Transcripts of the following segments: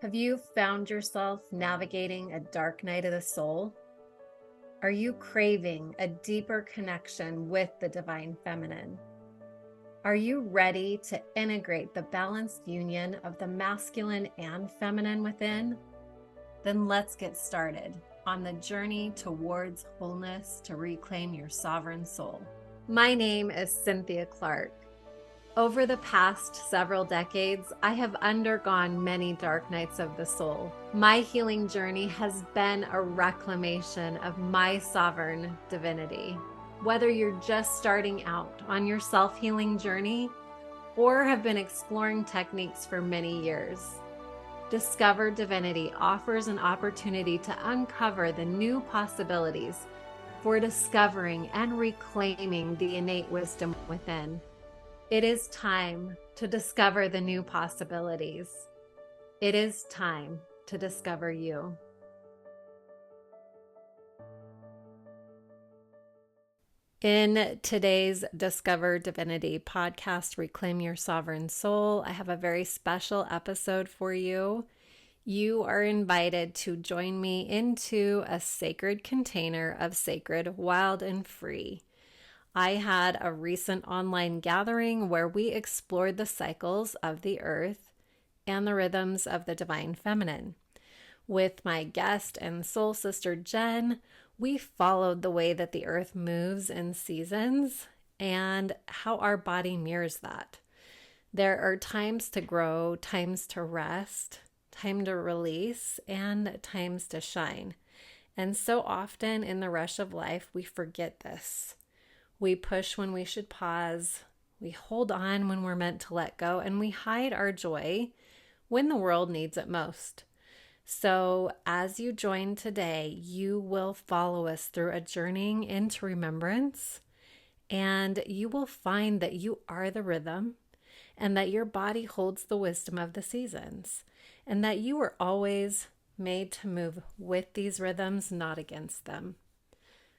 Have you found yourself navigating a dark night of the soul? Are you craving a deeper connection with the divine feminine? Are you ready to integrate the balanced union of the masculine and feminine within? Then let's get started on the journey towards wholeness to reclaim your sovereign soul. My name is Cynthia Clark. Over the past several decades, I have undergone many dark nights of the soul. My healing journey has been a reclamation of my sovereign divinity. Whether you're just starting out on your self-healing journey or have been exploring techniques for many years, Discover Divinity offers an opportunity to uncover the new possibilities for discovering and reclaiming the innate wisdom within. It is time to discover the new possibilities. It is time to discover you. In today's Discover Divinity podcast, Reclaim Your Sovereign Soul, I have a very special episode for you. You are invited to join me into a sacred container of sacred, wild, and free. I had a recent online gathering where we explored the cycles of the earth and the rhythms of the divine feminine. With my guest and soul sister Jenn, we followed the way that the earth moves in seasons and how our body mirrors that. There are times to grow, times to rest, time to release, and times to shine. And so often in the rush of life, we forget this. We push when we should pause, we hold on when we're meant to let go, and we hide our joy when the world needs it most. So as you join today, you will follow us through a journeying into remembrance, and you will find that you are the rhythm and that your body holds the wisdom of the seasons, and that you were always made to move with these rhythms, not against them.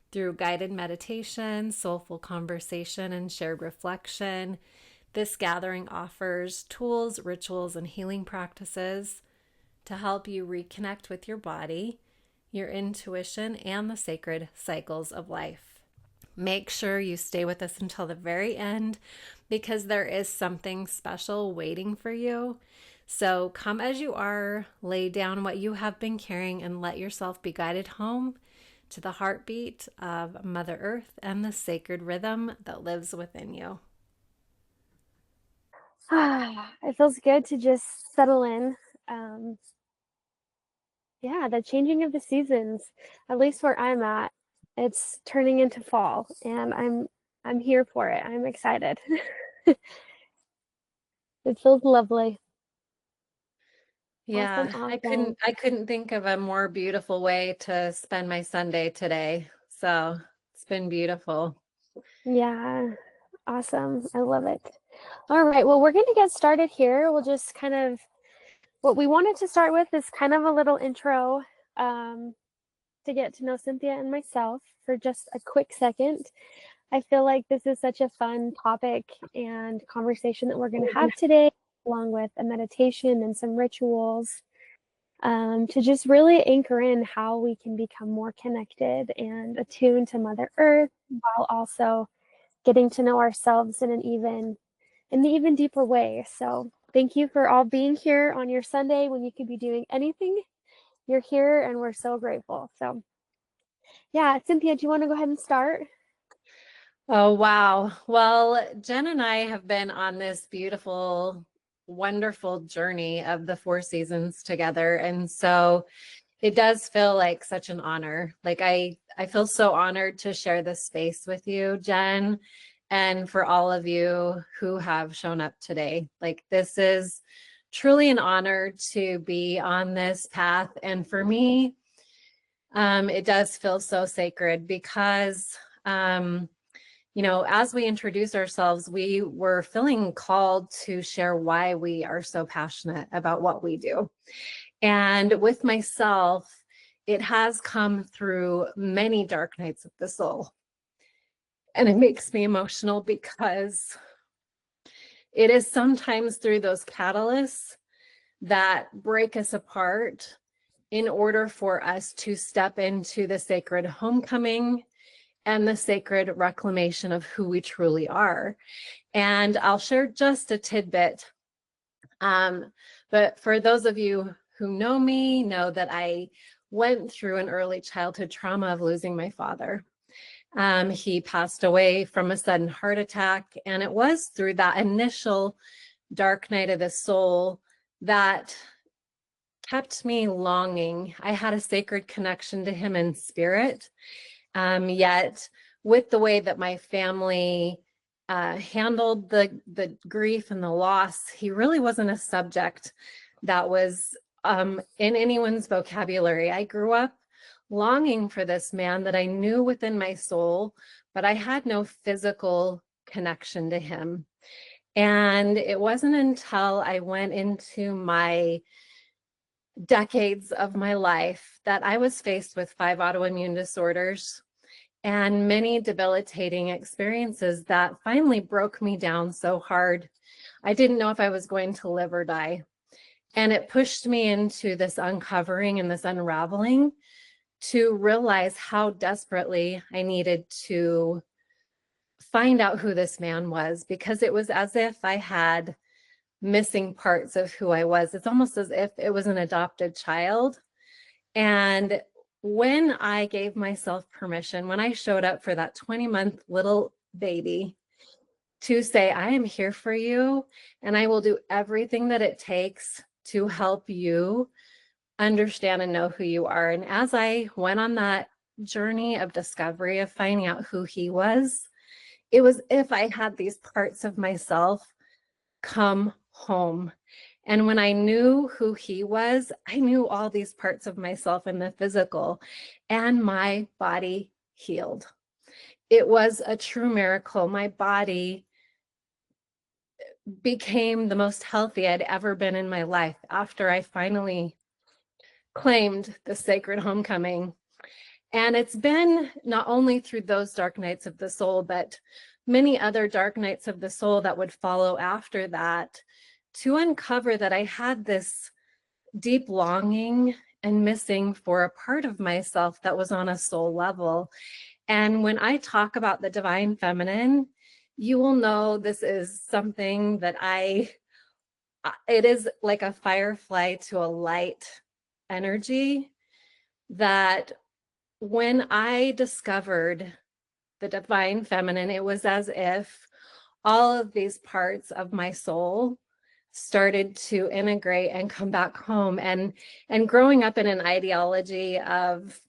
Through guided meditation, soulful conversation, and shared reflection, this gathering offers tools, rituals, and healing practices to help you reconnect with your body, your intuition, and the sacred cycles of life. Make sure you stay with us until the very end because there is something special waiting for you. So come as you are, lay down what you have been carrying, and let yourself be guided home to the heartbeat of Mother Earth and the sacred rhythm that lives within you. It feels good to just settle in. The changing of the seasons, at least where I'm at, it's turning into fall, and I'm here for it. I'm excited. It feels lovely. Yeah, Awesome. I couldn't think of a more beautiful way to spend my Sunday today. So it's been beautiful. Yeah, awesome. I love it. All right, well, we're going to get started here. We'll just what we wanted to start with is kind of a little intro to get to know Cynthia and myself for just a quick second. I feel like this is such a fun topic and conversation that we're going to have today, along with a meditation and some rituals, to just really anchor in how we can become more connected and attuned to Mother Earth, while also getting to know ourselves in an even deeper way. So thank you for all being here on your Sunday when you could be doing anything. You're here, and we're so grateful. So yeah, Cynthia, do you want to go ahead and start? Oh, wow. Well, Jenn and I have been on this beautiful, wonderful journey of the 4 seasons together. And so it does feel like such an honor. Like I feel so honored to share this space with you, Jenn, and for all of you who have shown up today. Like this is truly an honor to be on this path. And for me, it does feel so sacred because, as we introduce ourselves, we were feeling called to share why we are so passionate about what we do. And with myself, it has come through many dark nights of the soul. And it makes me emotional because it is sometimes through those catalysts that break us apart in order for us to step into the sacred homecoming and the sacred reclamation of who we truly are. And I'll share just a tidbit. But for those of you who know me, know that I went through an early childhood trauma of losing my father. He passed away from a sudden heart attack, and it was through that initial dark night of the soul that kept me longing. I had a sacred connection to him in spirit, yet with the way that my family handled the grief and the loss, he really wasn't a subject that was in anyone's vocabulary. I grew up longing for this man that I knew within my soul, but I had no physical connection to him. And it wasn't until I went into my decades of my life that I was faced with 5 autoimmune disorders and many debilitating experiences that finally broke me down so hard. I didn't know if I was going to live or die. And it pushed me into this uncovering and this unraveling to realize how desperately I needed to find out who this man was, because it was as if I had missing parts of who I was. It's almost as if it was an adopted child. And when I gave myself permission, when I showed up for that 20-month little baby to say, I am here for you, and I will do everything that it takes to help you understand and know who you are. And as I went on that journey of discovery, of finding out who he was, it was if I had these parts of myself come home. And when I knew who he was, I knew all these parts of myself in the physical, and my body healed. It was a true miracle. My body became the most healthy I'd ever been in my life after I finally claimed the sacred homecoming. And it's been not only through those dark nights of the soul, but many other dark nights of the soul that would follow after that, to uncover that I had this deep longing and missing for a part of myself that was on a soul level. And when I talk about the divine feminine, you will know this is something that it is like a firefly to a light energy, that when I discovered the divine feminine, it was as if all of these parts of my soul started to integrate and come back home. And growing up in an ideology of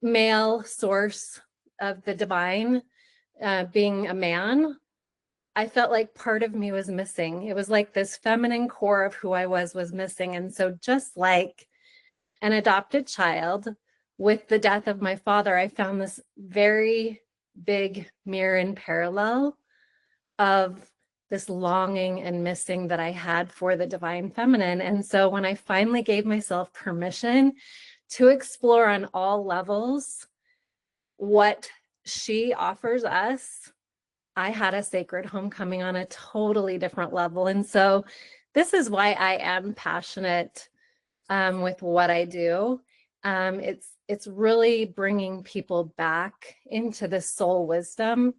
male source of the divine, being a man, I felt like part of me was missing. It was like this feminine core of who I was missing. And so just like an adopted child, with the death of my father, I found this very big mirror and parallel of this longing and missing that I had for the divine feminine. And so when I finally gave myself permission to explore on all levels what she offers us, I had a sacred homecoming on a totally different level. And so this is why I am passionate with what I do. It's really bringing people back into the soul wisdom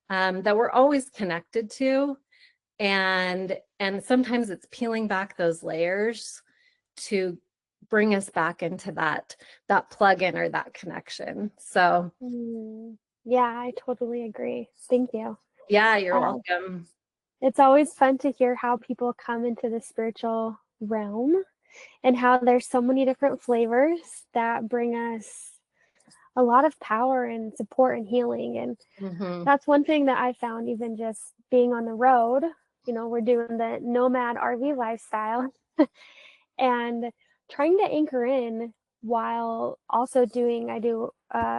that we're always connected to, and sometimes it's peeling back those layers to bring us back into that plug-in or that connection. So Yeah, I totally agree. Thank you. yeah, you're welcome. It's always fun to hear how people come into the spiritual realm and how there's so many different flavors that bring us a lot of power and support and healing. And that's one thing that I found, even just being on the road. You know, we're doing the nomad RV lifestyle and trying to anchor in while also I do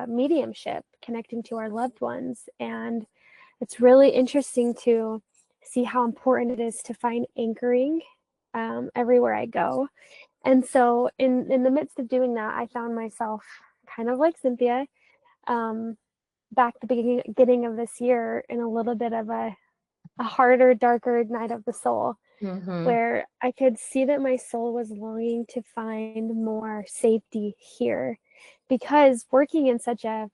mediumship, connecting to our loved ones. And it's really interesting to see how important it is to find anchoring everywhere I go. And so in the midst of doing that, I found myself kind of like Cynthia, back the beginning of this year, in a little bit of a harder, darker night of the soul. Mm-hmm. where I could see that my soul was longing to find more safety here. Because working in such a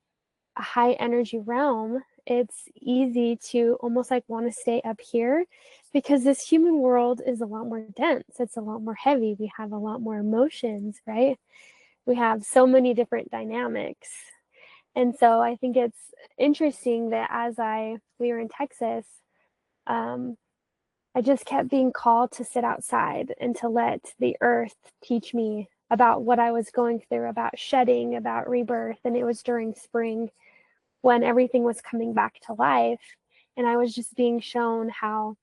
high energy realm, it's easy to almost like want to stay up here because this human world is a lot more dense. It's a lot more heavy. We have a lot more emotions, right? We have so many different dynamics. And so I think it's interesting that we were in Texas, um, I just kept being called to sit outside and to let the earth teach me about what I was going through, about shedding, about rebirth. And it was during spring when everything was coming back to life. And I was just being shown how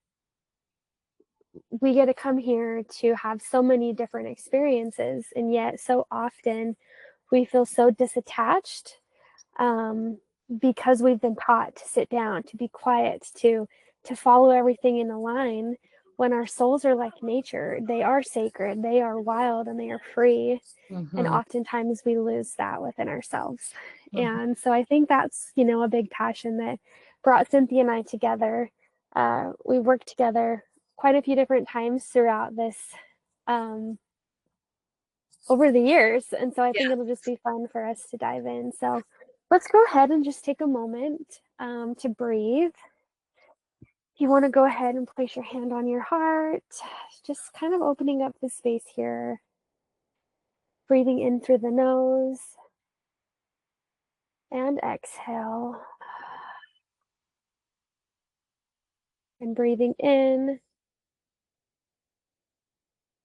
we get to come here to have so many different experiences. And yet, so often, we feel so disattached, um, because we've been taught to sit down, to be quiet, to follow everything in a line. When our souls are like nature, they are sacred, they are wild, and they are free. And Mm-hmm. oftentimes we lose that within ourselves. Mm-hmm. And so I think that's, a big passion that brought Cynthia and I together. We worked together quite a few different times throughout this, um, over the years. And so I Yeah. think it'll just be fun for us to dive in. So let's go ahead and just take a moment, to breathe. If you want to go ahead and place your hand on your heart, just kind of opening up the space here, breathing in through the nose and exhale, and breathing in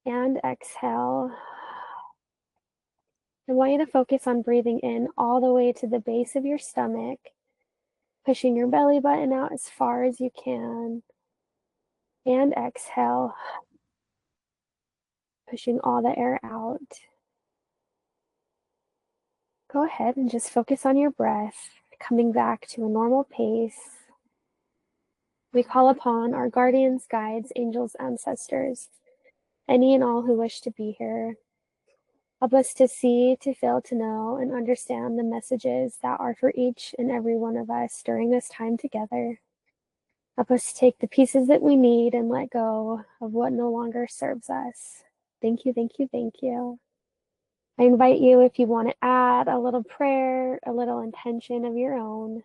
and exhale. I want you to focus on breathing in all the way to the base of your stomach, pushing your belly button out as far as you can, and exhale, pushing all the air out. Go ahead and just focus on your breath, coming back to a normal pace. We call upon our guardians, guides, angels, ancestors, any and all who wish to be here. Help us to see, to feel, to know, and understand the messages that are for each and every one of us during this time together. Help us take the pieces that we need and let go of what no longer serves us. Thank you, thank you, thank you. I invite you, if you want to add a little prayer, a little intention of your own.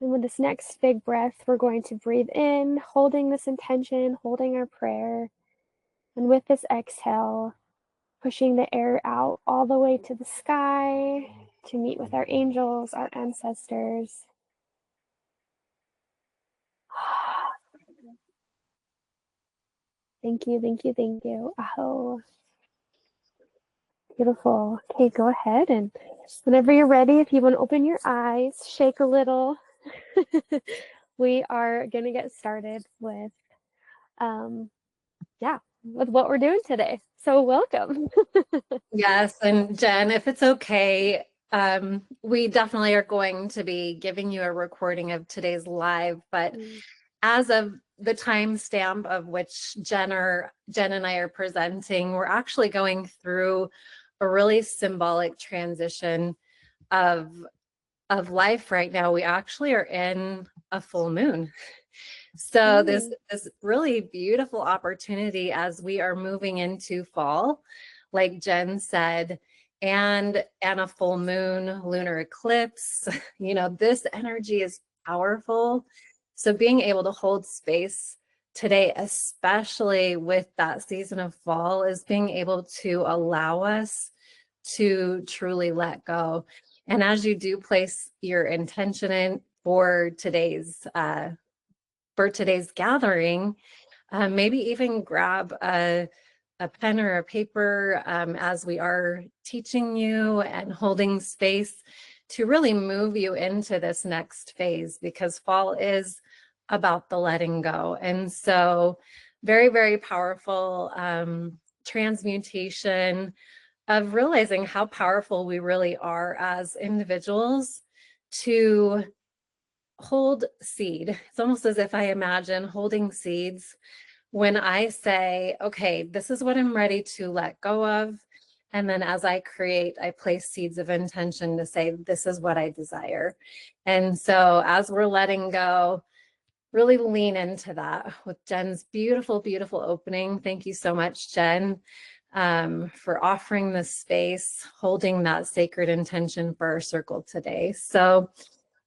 And with this next big breath, we're going to breathe in, holding this intention, holding our prayer. And with this exhale, pushing the air out all the way to the sky to meet with our angels, our ancestors. Thank you, thank you, thank you. Aho. Beautiful. Okay, go ahead, and whenever you're ready, if you want to open your eyes, shake a little. We are going to get started with, with what we're doing today. So welcome. Yes, and Jen, if it's okay, we definitely are going to be giving you a recording of today's live, but as of the timestamp of which Jen and I are presenting, we're actually going through a really symbolic transition of life right now. We actually are in a full moon. So this really beautiful opportunity as we are moving into fall, like Jen said, and a full moon, lunar eclipse, this energy is powerful. So being able to hold space today, especially with that season of fall, is being able to allow us to truly let go. And as you do place your intention in for today's gathering, maybe even grab a pen or a paper as we are teaching you and holding space to really move you into this next phase, because fall is about the letting go. And so very, very powerful transmutation of realizing how powerful we really are as individuals to hold seed. It's almost as if I imagine holding seeds when I say, okay, this is what I'm ready to let go of. And then as I create, I place seeds of intention to say, this is what I desire. And so as we're letting go, really lean into that with Jenn's beautiful, beautiful opening. Thank you so much, Jenn, for offering this space, holding that sacred intention for our circle today. So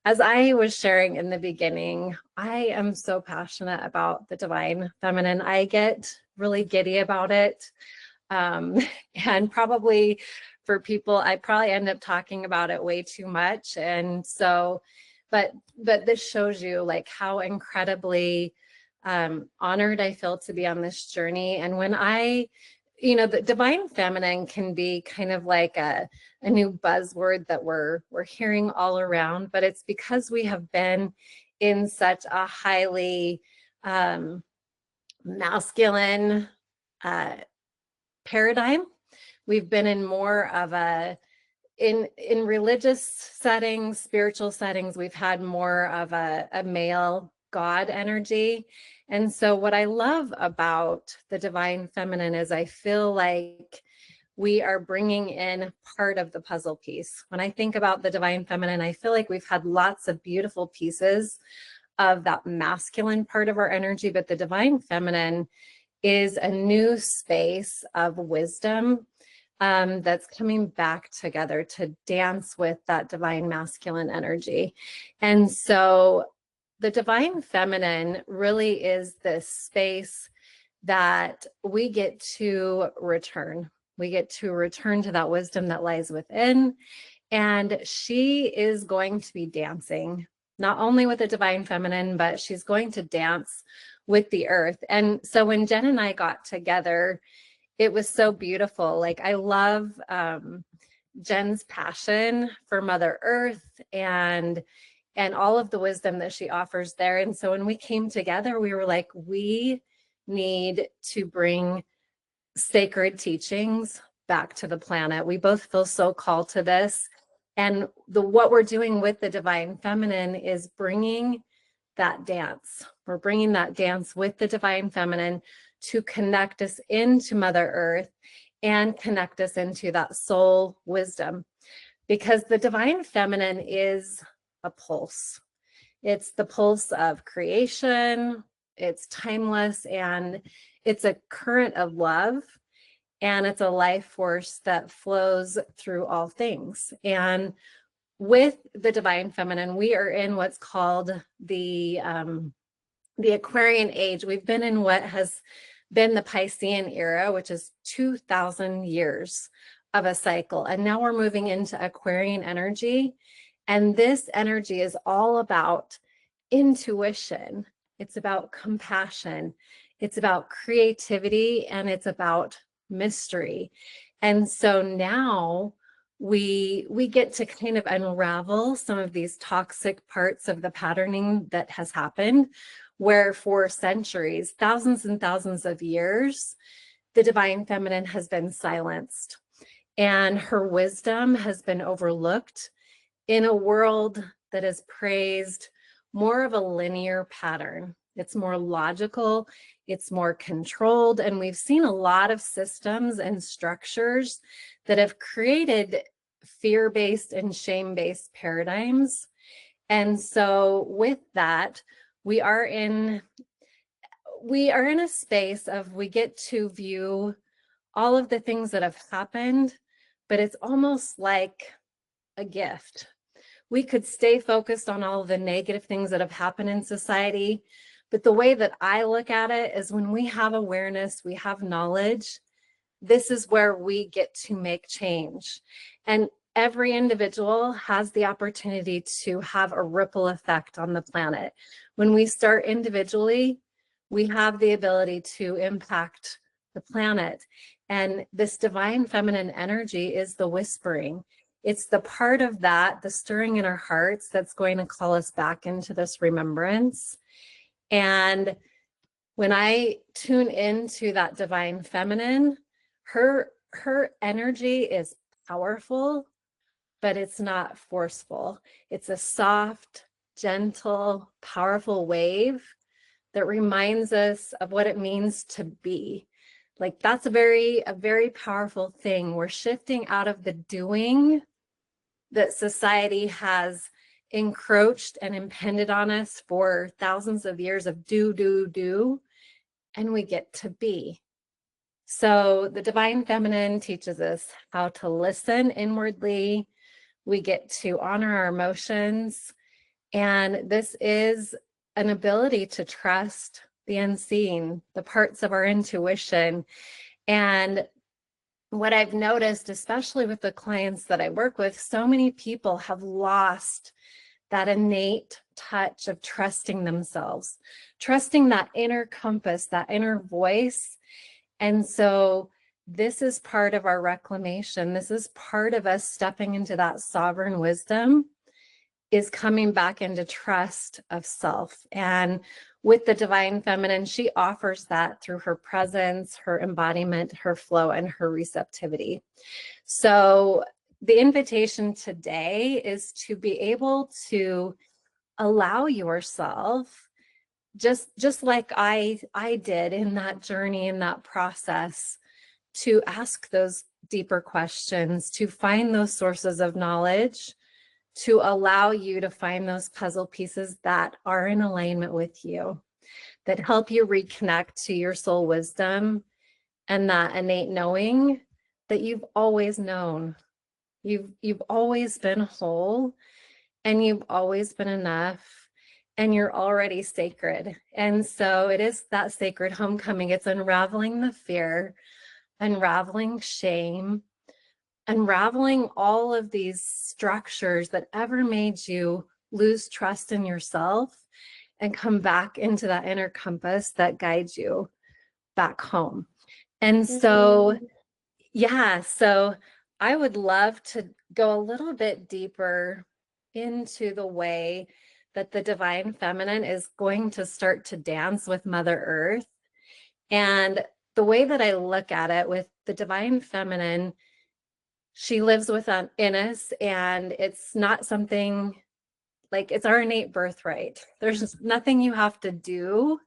as I was sharing in the beginning, I am so passionate about the divine feminine. I get really giddy about it. Um, and probably for people, I probably end up talking about it way too much. And so, but this shows you like how incredibly honored I feel to be on this journey. And when the divine feminine can be kind of like a new buzzword that we're hearing all around, but it's because we have been in such a highly masculine paradigm. We've been in more of in religious settings, spiritual settings, we've had more of a male God energy. And so what I love about the divine feminine is I feel like we are bringing in part of the puzzle piece. When I think about the divine feminine, I feel like we've had lots of beautiful pieces of that masculine part of our energy, but the divine feminine is a new space of wisdom that's coming back together to dance with that divine masculine energy. And so the divine feminine really is this space that we get to return. We get to return to that wisdom that lies within. And she is going to be dancing, not only with the divine feminine, but she's going to dance with the earth. And so when Jenn and I got together, it was so beautiful. Like I love Jenn's passion for Mother Earth and all of the wisdom that she offers there. And so when we came together, we were like, we need to bring sacred teachings back to the planet. We both feel so called to this. And what we're doing with the divine feminine is bringing that dance. We're bringing that dance with the divine feminine to connect us into Mother Earth and connect us into that soul wisdom. Because the divine feminine is a pulse. It's the pulse of creation, it's timeless, and it's a current of love, and it's a life force that flows through all things. And with the divine feminine, we are in what's called the Aquarian age. We've been in what has been the Piscean era, which is 2,000 years of a cycle. And now we're moving into Aquarian energy. And this energy is all about intuition. It's about compassion. It's about creativity, and it's about mystery. And so now we get to kind of unravel some of these toxic parts of the patterning that has happened, where for centuries, thousands and thousands of years, the divine feminine has been silenced and her wisdom has been overlooked in a world that has praised more of a linear pattern. It's more logical, it's more controlled, and we've seen a lot of systems and structures that have created fear-based and shame-based paradigms. And so with that, we are in a space of we get to view all of the things that have happened, but it's almost like a gift. We could stay focused on all of the negative things that have happened in society, but the way that I look at it is when we have awareness, we have knowledge, this is where we get to make change. And every individual has the opportunity to have a ripple effect on the planet. When we start individually, we have the ability to impact the planet. And this divine feminine energy is the whispering. It's the part of that, the stirring in our hearts, that's going to call us back into this remembrance. And when I tune into that divine feminine, her energy is powerful, but it's not forceful. It's a soft, gentle, powerful wave that reminds us of what it means to be. Like that's a very powerful thing. We're shifting out of the doing that society has encroached and impended on us for thousands of years of do, and we get to be. So the divine feminine teaches us how to listen inwardly. We get to honor our emotions. And this is an ability to trust the unseen, the parts of our intuition. And what I've noticed, especially with the clients that I work with, so many people have lost that innate touch of trusting themselves, trusting that inner compass, that inner voice. And so this is part of our reclamation. This is part of us stepping into that sovereign wisdom, is coming back into trust of self. And with the divine feminine, she offers that through her presence, her embodiment, her flow, and her receptivity. So the invitation today is to be able to allow yourself, just like I did in that journey, in that process, to ask those deeper questions, to find those sources of knowledge, to allow you to find those puzzle pieces that are in alignment with you, that help you reconnect to your soul wisdom and that innate knowing that you've always known. You've always been whole, and you've always been enough, and you're already sacred. And so it is that sacred homecoming. It's unraveling the fear, unraveling shame, unraveling all of these structures that ever made you lose trust in yourself and come back into that inner compass that guides you back home. And so, yeah, so I would love to go a little bit deeper into the way that the divine feminine is going to start to dance with Mother Earth. And the way that I look at it with the divine feminine, she lives within us, and it's not something like, it's our innate birthright. There's nothing you have to do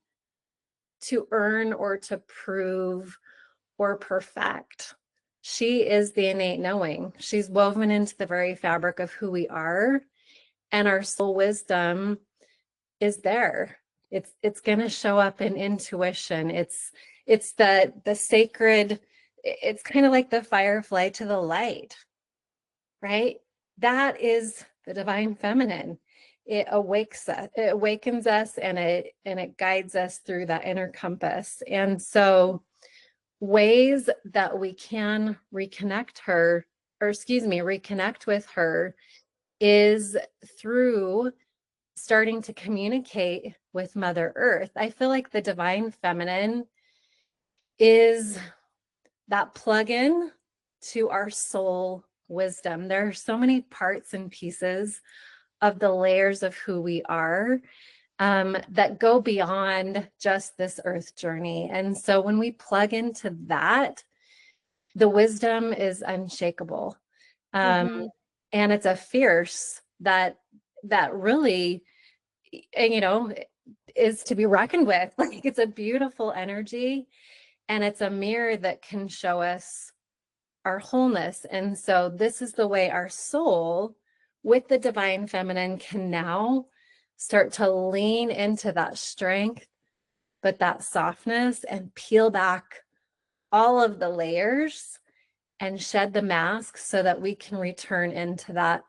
to earn or to prove or perfect. She is the innate knowing. She's woven into the very fabric of who we are, and our soul wisdom is there. It's going to show up in intuition. It's the sacred. It's kind of like the firefly to the light, right? That is the divine feminine. It awakens us, and it guides us through that inner compass. And so ways that we can reconnect with her is through starting to communicate with Mother Earth. I feel like the divine feminine is that plug-in to our soul wisdom. There are so many parts and pieces of the layers of who we are that go beyond just this earth journey. And so when we plug into that, the wisdom is unshakable. And it's a fierce that really, is to be reckoned with. Like, it's a beautiful energy, and it's a mirror that can show us our wholeness. And so this is the way our soul with the divine feminine can now start to lean into that strength, but that softness, and peel back all of the layers and shed the masks so that we can return into that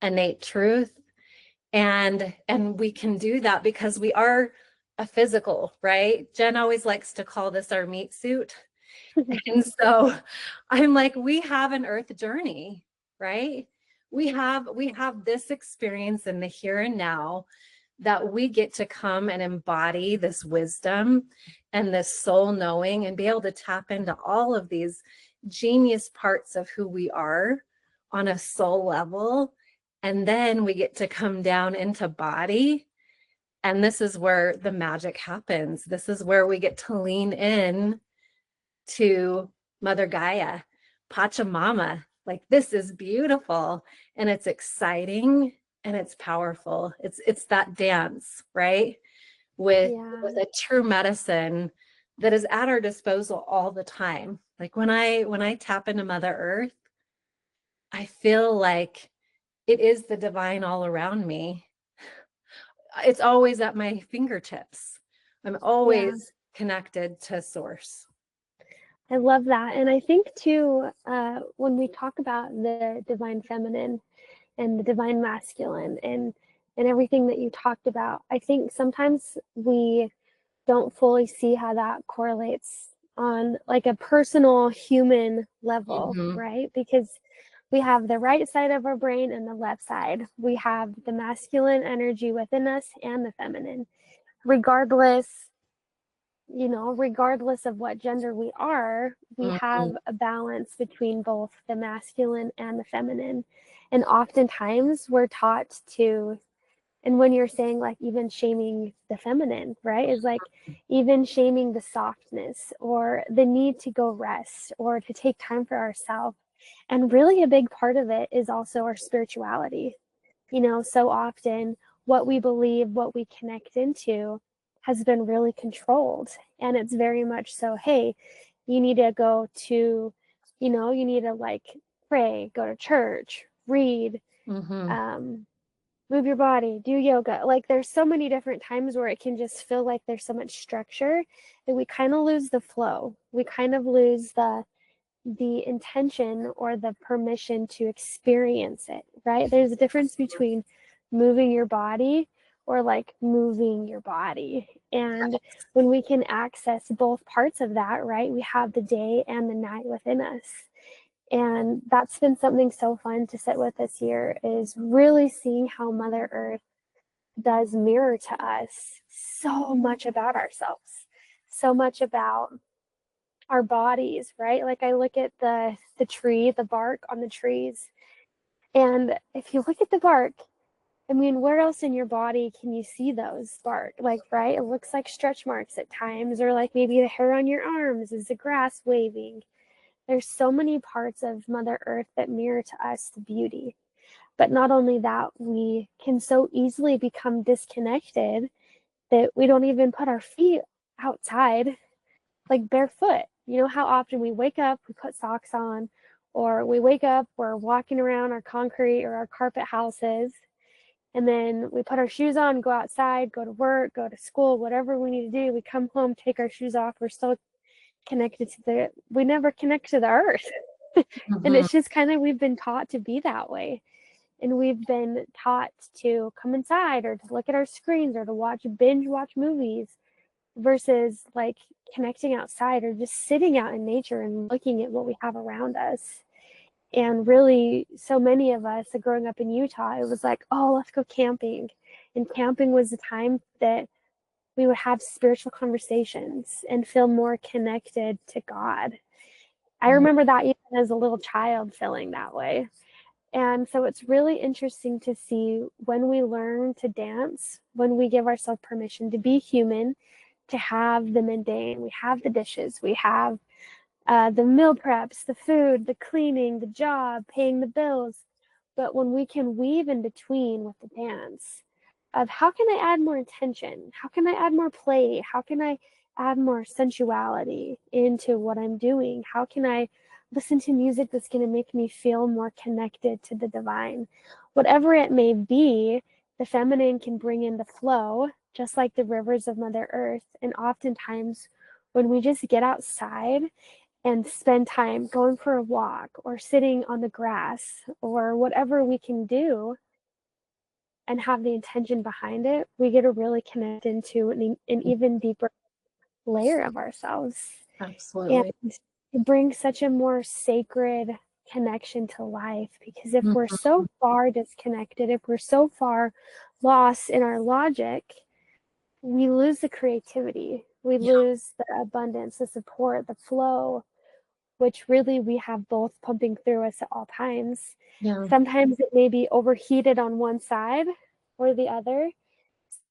innate truth. And we can do that because we are a physical, right? Jenn always likes to call this our meat suit. And so I'm like, we have an earth journey, right? We have this experience in the here and now that we get to come and embody this wisdom and this soul knowing, and be able to tap into all of these genius parts of who we are on a soul level. And then we get to come down into body. And this is where the magic happens. This is where we get to lean in to Mother Gaia, Pachamama. Like, this is beautiful, and it's exciting, and it's powerful. It's that dance, right? With a true medicine that is at our disposal all the time. Like when I tap into Mother Earth, I feel like it is the divine all around me. It's always at my fingertips. I'm Yeah, always connected to source. I love that. And I think too, when we talk about the divine feminine and the divine masculine and everything that you talked about, I think sometimes we don't fully see how that correlates on like a personal human level, Mhm. right? Because we have the right side of our brain and the left side. We have the masculine energy within us and the feminine. Regardless, regardless of what gender we are, we have Mhm. a balance between both the masculine and the feminine. And oftentimes we're taught to, and when you're saying like even shaming the feminine, right, is like even shaming the softness or the need to go rest or to take time for ourselves. And really a big part of it is also our spirituality. So often what we believe, what we connect into has been really controlled. And it's very much so, hey, you need to go to, you need to like pray, go to church, read, Mhm. um, move your body, do yoga. Like there's so many different times where it can just feel like there's so much structure that we kind of lose the flow. We kind of lose the intention or the permission to experience it, right? There's a difference between moving your body or like moving your body. And when we can access both parts of that, right, we have the day and the night within us. And that's been something so fun to sit with this year, is really seeing how Mother Earth does mirror to us so much about ourselves, so much about our bodies, right? Like I look at the tree, the bark on the trees, and if you look at the bark, I mean, where else in your body can you see those bark? Like, right? It looks like stretch marks at times, or like maybe the hair on your arms is the grass waving. There's so many parts of Mother Earth that mirror to us the beauty. But not only that, we can so easily become disconnected that we don't even put our feet outside like barefoot. You know how often we wake up, we put socks on, or we wake up, we're walking around our concrete or our carpet houses, and then we put our shoes on, go outside, go to work, go to school, whatever we need to do. We come home, take our shoes off, we're still connected to we never connect to the earth. And Mhm. it's just kind of, we've been taught to be that way. And we've been taught to come inside or to look at our screens or to binge watch movies versus like connecting outside or just sitting out in nature and looking at what we have around us. And really, so many of us growing up in Utah, it was like, oh, let's go camping. And camping was the time that we would have spiritual conversations and feel more connected to God. I Mhm. remember that even as a little child feeling that way. And so it's really interesting to see when we learn to dance, when we give ourselves permission to be human, to have the mundane. We have the dishes, we have the meal preps, the food, the cleaning, the job, paying the bills. But when we can weave in between with the dance of how can I add more intention? How can I add more play? How can I add more sensuality into what I'm doing? How can I listen to music that's going to make me feel more connected to the divine? Whatever it may be, the feminine can bring in the flow, just like the rivers of Mother Earth. And oftentimes, when we just get outside and spend time going for a walk or sitting on the grass or whatever we can do and have the intention behind it, we get to really connect into an even deeper layer of ourselves. And Absolutely. it brings such a more sacred connection to life, because if we're so Mhm. far disconnected, if we're so far lost in our logic, we lose the creativity, we Yeah. lose the abundance, the support, the flow, which really we have both pumping through us at all times. Yeah. Sometimes it may be overheated on one side or the other.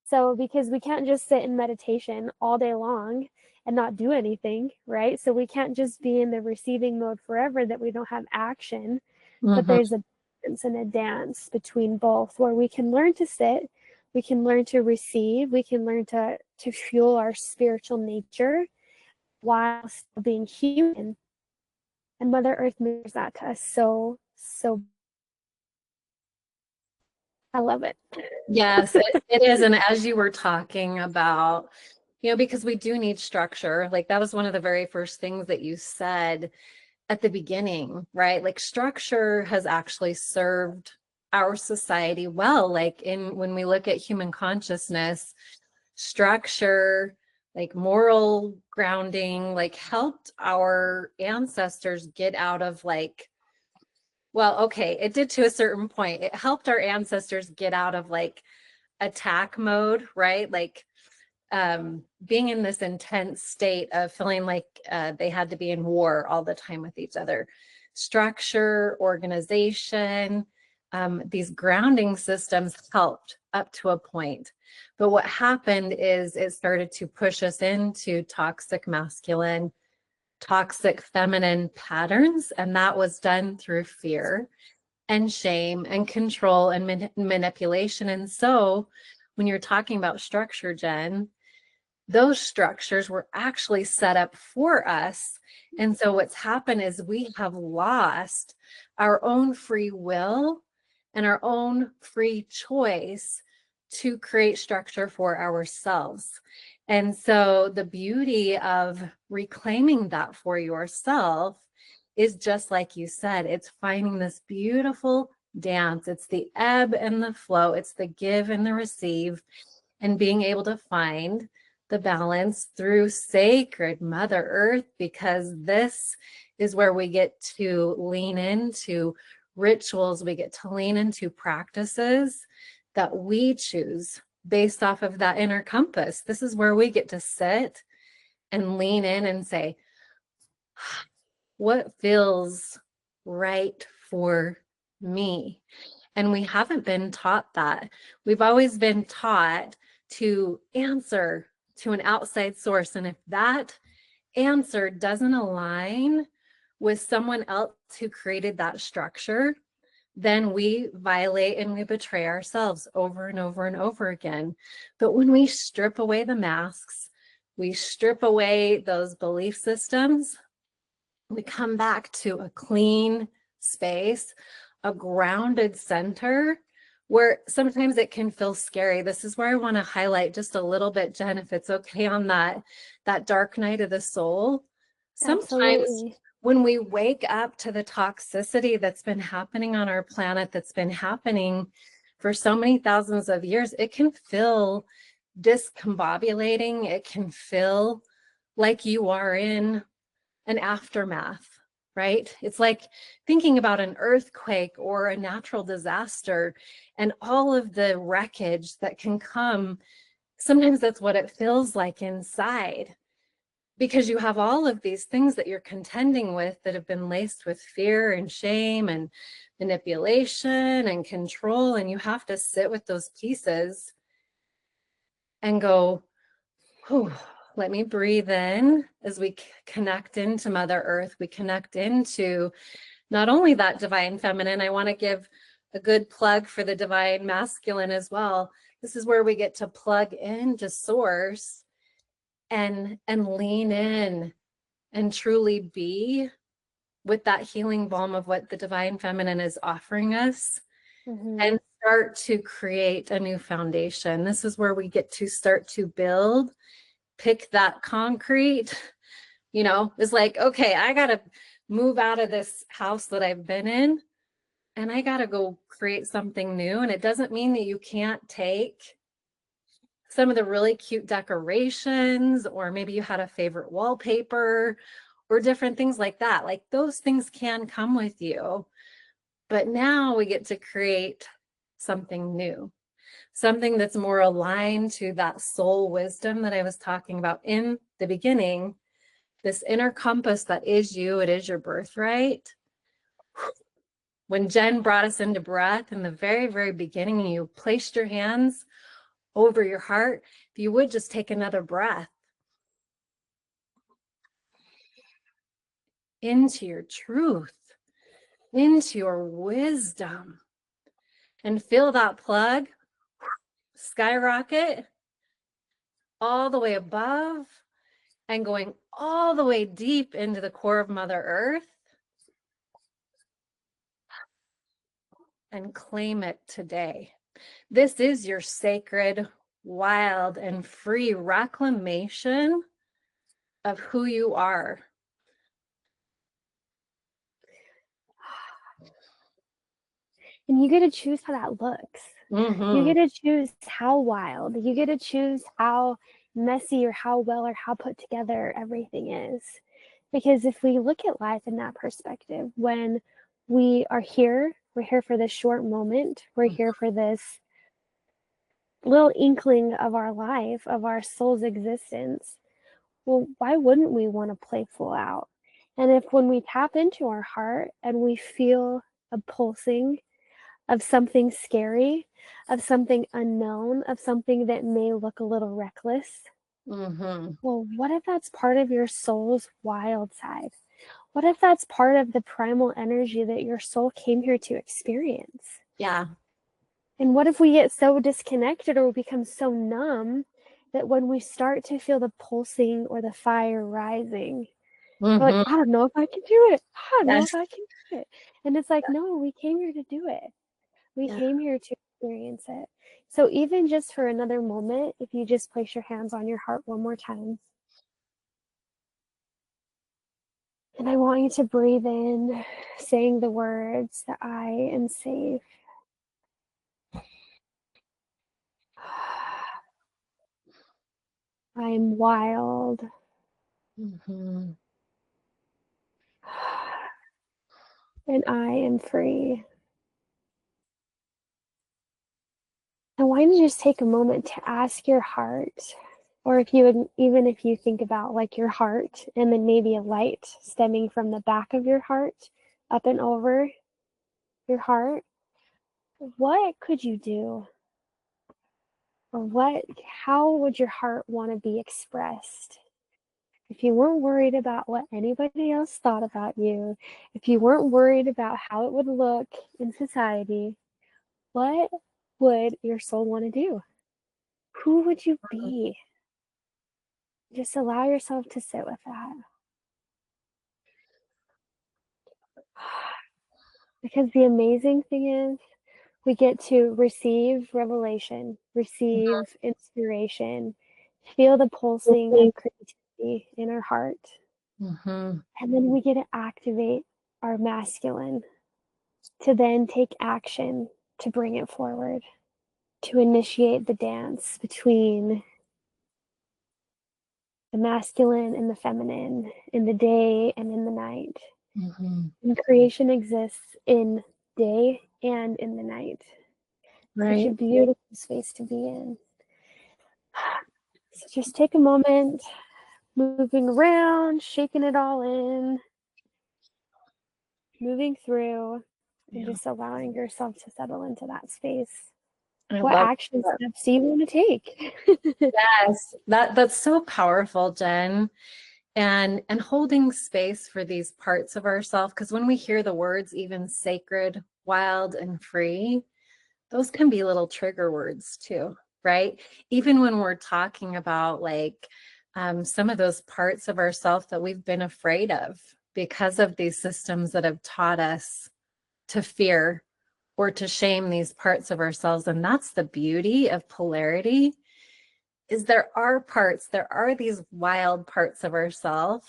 So, because we can't just sit in meditation all day long and not do anything, right? So, we can't just be in the receiving mode forever that we don't have action, but Mhm. there's a balance and a dance between both where we can learn to sit, we can learn to receive, we can learn to fuel our spiritual nature, while still being human. And Mother Earth mirrors that to us so I love it. Yes, it is. And as you were talking about, because we do need structure, like that was one of the very first things that you said at the beginning, right? Like structure has actually served our society well. Like when we look at human consciousness, structure, like moral grounding, like helped our ancestors get out of well, okay, it did to a certain point. It helped our ancestors get out of attack mode, right? Like being in this intense state of feeling like they had to be in war all the time with each other. Structure, organization, these grounding systems helped up to a point. But what happened is it started to push us into toxic masculine, toxic feminine patterns. And that was done through fear and shame and control and manipulation. And so when you're talking about structure, Jen, those structures were actually set up for us. And so what's happened is we have lost our own free will and our own free choice to create structure for ourselves. And so the beauty of reclaiming that for yourself is just like you said, it's finding this beautiful dance. It's the ebb and the flow, it's the give and the receive, and being able to find the balance through sacred Mother Earth, because this is where we get to lean into rituals, we get to lean into practices that we choose based off of that inner compass. This is where we get to sit and lean in and say, what feels right for me? And we haven't been taught that. We've always been taught to answer to an outside source. And if that answer doesn't align with someone else who created that structure, then we violate and we betray ourselves over and over and over again. But when we strip away the masks, we strip away those belief systems, we come back to a clean space, a grounded center where sometimes it can feel scary. This is where I want to highlight just a little bit, Jen, if it's okay, on that dark night of the soul. Sometimes Absolutely. when we wake up to the toxicity that's been happening on our planet, that's been happening for so many thousands of years, it can feel discombobulating. It can feel like you are in an aftermath, right? It's like thinking about an earthquake or a natural disaster and all of the wreckage that can come. Sometimes that's what it feels like inside, because you have all of these things that you're contending with that have been laced with fear and shame and manipulation and control. And you have to sit with those pieces and go, whew, let me breathe in. As we connect into Mother Earth, we connect into not only that divine feminine. I want to give a good plug for the divine masculine as well. This is where we get to plug into source and lean in and truly be with that healing balm of what the divine feminine is offering us, Mm-hmm. and start to create a new foundation. This is where we get to start to build, pick that concrete. It's like, okay, I got to move out of this house that I've been in and I got to go create something new. And it doesn't mean that you can't take some of the really cute decorations, or maybe you had a favorite wallpaper or different things like that. Like those things can come with you. But now we get to create something new, something that's more aligned to that soul wisdom that I was talking about in the beginning, this inner compass that is you, it is your birthright. When Jenn brought us into breath in the very, very beginning, and you placed your hands over your heart, if you would just take another breath into your truth, into your wisdom, and feel that plug skyrocket all the way above and going all the way deep into the core of Mother Earth and claim it today. This is your sacred, wild, and free reclamation of who you are. And you get to choose how that looks. You Mm-hmm. get to choose how wild. You get to choose how messy or how well or how put together everything is. Because if we look at life in that perspective, when we are here, we're here for this short moment, we're here for this little inkling of our life, of our soul's existence. Well, why wouldn't we want to play full out? And if when we tap into our heart and we feel a pulsing of something scary, of something unknown, of something that may look a little reckless, Mm-hmm. well, what if that's part of your soul's wild side? What if that's part of the primal energy that your soul came here to experience? Yeah. And what if we get so disconnected or we become so numb that when we start to feel the pulsing or the fire rising, we're like, Mm-hmm. I don't know if I can do it. I don't know Yes. if I can do it. And it's like, no, we came here to do it. We Yeah. came here to experience it. So even just for another moment, if you just place your hands on your heart one more time. And I want you to breathe in, saying the words that I am safe. I am wild. Mm-hmm. And I am free. I want you to just take a moment to ask your heart, or if you would, even if you think about like your heart and then maybe a light stemming from the back of your heart up and over your heart, what could you do? Or how would your heart want to be expressed? If you weren't worried about what anybody else thought about you, if you weren't worried about how it would look in society, what would your soul want to do? Who would you be? Just allow yourself to sit with that. Because the amazing thing is, we get to receive revelation, receive inspiration, feel the pulsing of creativity in our heart. Mm-hmm. And then we get to activate our masculine to then take action to bring it forward, to initiate the dance between the masculine and the feminine, in the day and in the night. Mm-hmm. And creation exists in day and in the night. Such Right. a beautiful space to be in. So just take a moment, moving around, shaking it all in, moving through, and Yeah. just allowing yourself to settle into that space. I What love action that. steps do you want to take? Yes. That's so powerful, Jen. And holding space for these parts of ourselves, because when we hear the words even sacred, wild, and free, those can be little trigger words too, right? Even when we're talking about like some of those parts of ourselves that we've been afraid of because of these systems that have taught us to fear or to shame these parts of ourselves. And that's the beauty of polarity, is there are these wild parts of ourselves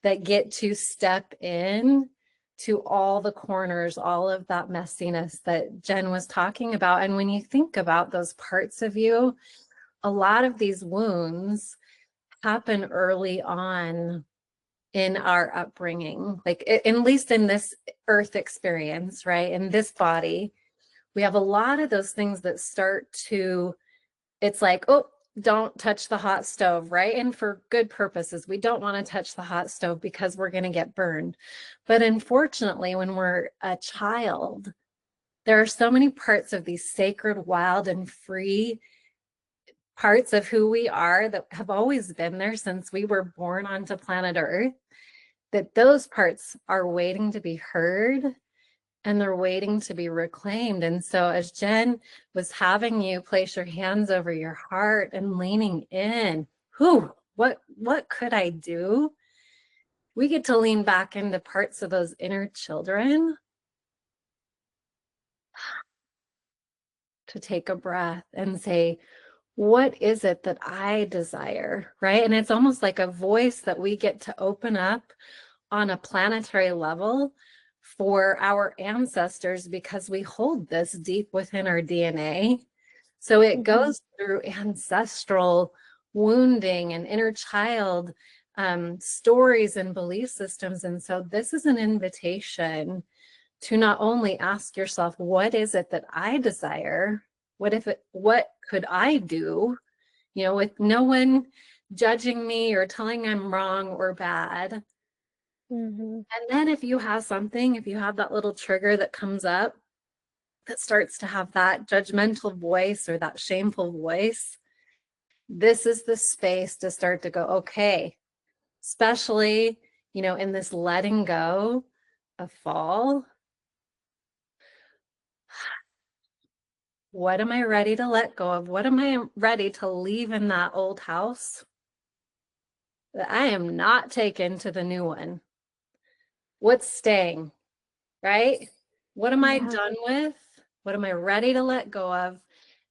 that get to step in to all the corners, all of that messiness that Jen was talking about. And when you think about those parts of you, a lot of these wounds happen early on in our upbringing, like at least in this earth experience, right? In this body, we have a lot of those things that start to, it's like, oh, don't touch the hot stove, right? And for good purposes, we don't want to touch the hot stove because we're going to get burned. But unfortunately, when we're a child, there are so many parts of these sacred, wild, and free parts of who we are that have always been there since we were born onto planet Earth, that those parts are waiting to be heard and they're waiting to be reclaimed. And so, as Jen was having you place your hands over your heart and leaning in, whew, what could I do? We get to lean back into parts of those inner children, to take a breath and say, what is it that I desire, right? And it's almost like a voice that we get to open up on a planetary level for our ancestors, because we hold this deep within our DNA. So it Mm-hmm. goes through ancestral wounding and inner child stories and belief systems. And so this is an invitation to not only ask yourself, what is it that I desire? What could I do? With no one judging me or telling I'm wrong or bad. Mm-hmm. And then if you have that little trigger that comes up that starts to have that judgmental voice or that shameful voice, this is the space to start to go, okay, especially, in this letting go of fall. What am I ready to let go of? What am I ready to leave in that old house that I am not taking to the new one? What's staying, right? What am I Yeah, done with? What am I ready to let go of?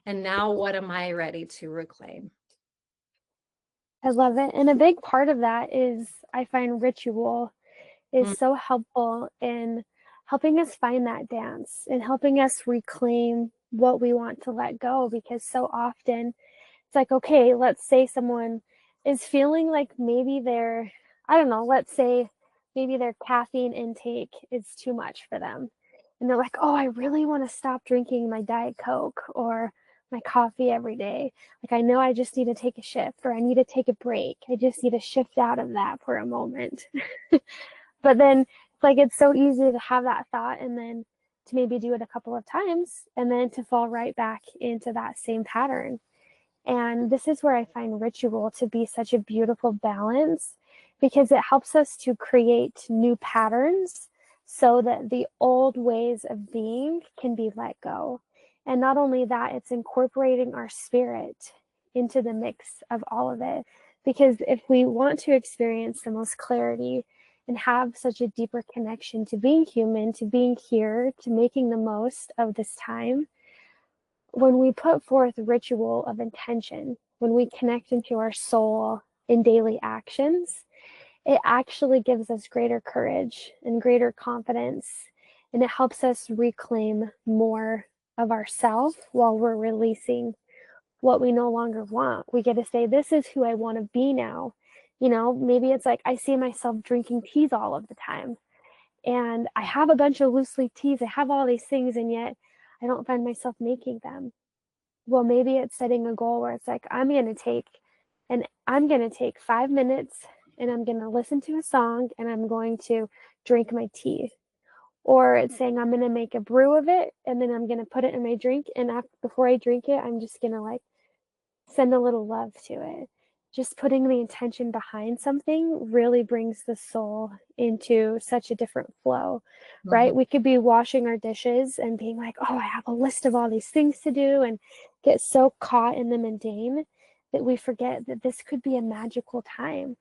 And now what am I ready to reclaim? I love it. And a big part of that is I find ritual is Mm, so helpful in helping us find that dance and helping us reclaim what we want to let go, because so often it's like, okay, let's say someone is feeling like maybe they're, I don't know, let's say maybe their caffeine intake is too much for them. And they're like, oh, I really want to stop drinking my Diet Coke or my coffee every day. Like, I know I just need to take a shift, or I need to take a break. I just need to shift out of that for a moment. But then it's like, it's so easy to have that thought and then to maybe do it a couple of times and then to fall right back into that same pattern. And this is where I find ritual to be such a beautiful balance, because it helps us to create new patterns so that the old ways of being can be let go. And not only that, it's incorporating our spirit into the mix of all of it. Because if we want to experience the most clarity and have such a deeper connection to being human, to being here, to making the most of this time, when we put forth ritual of intention, when we connect into our soul in daily actions, it actually gives us greater courage and greater confidence. And it helps us reclaim more of ourself while we're releasing what we no longer want. We get to say, this is who I want to be now. Maybe it's like I see myself drinking teas all of the time. And I have a bunch of loose leaf teas. I have all these things, and yet I don't find myself making them. Well, maybe it's setting a goal where it's like, I'm going to take 5 minutes and I'm going to listen to a song and I'm going to drink my tea. Or it's saying I'm going to make a brew of it and then I'm going to put it in my drink. And before I drink it, I'm just going to like send a little love to it. Just putting the intention behind something really brings the soul into such a different flow, mhm, right? We could be washing our dishes and being like, oh, I have a list of all these things to do, and get so caught in the mundane that we forget that this could be a magical time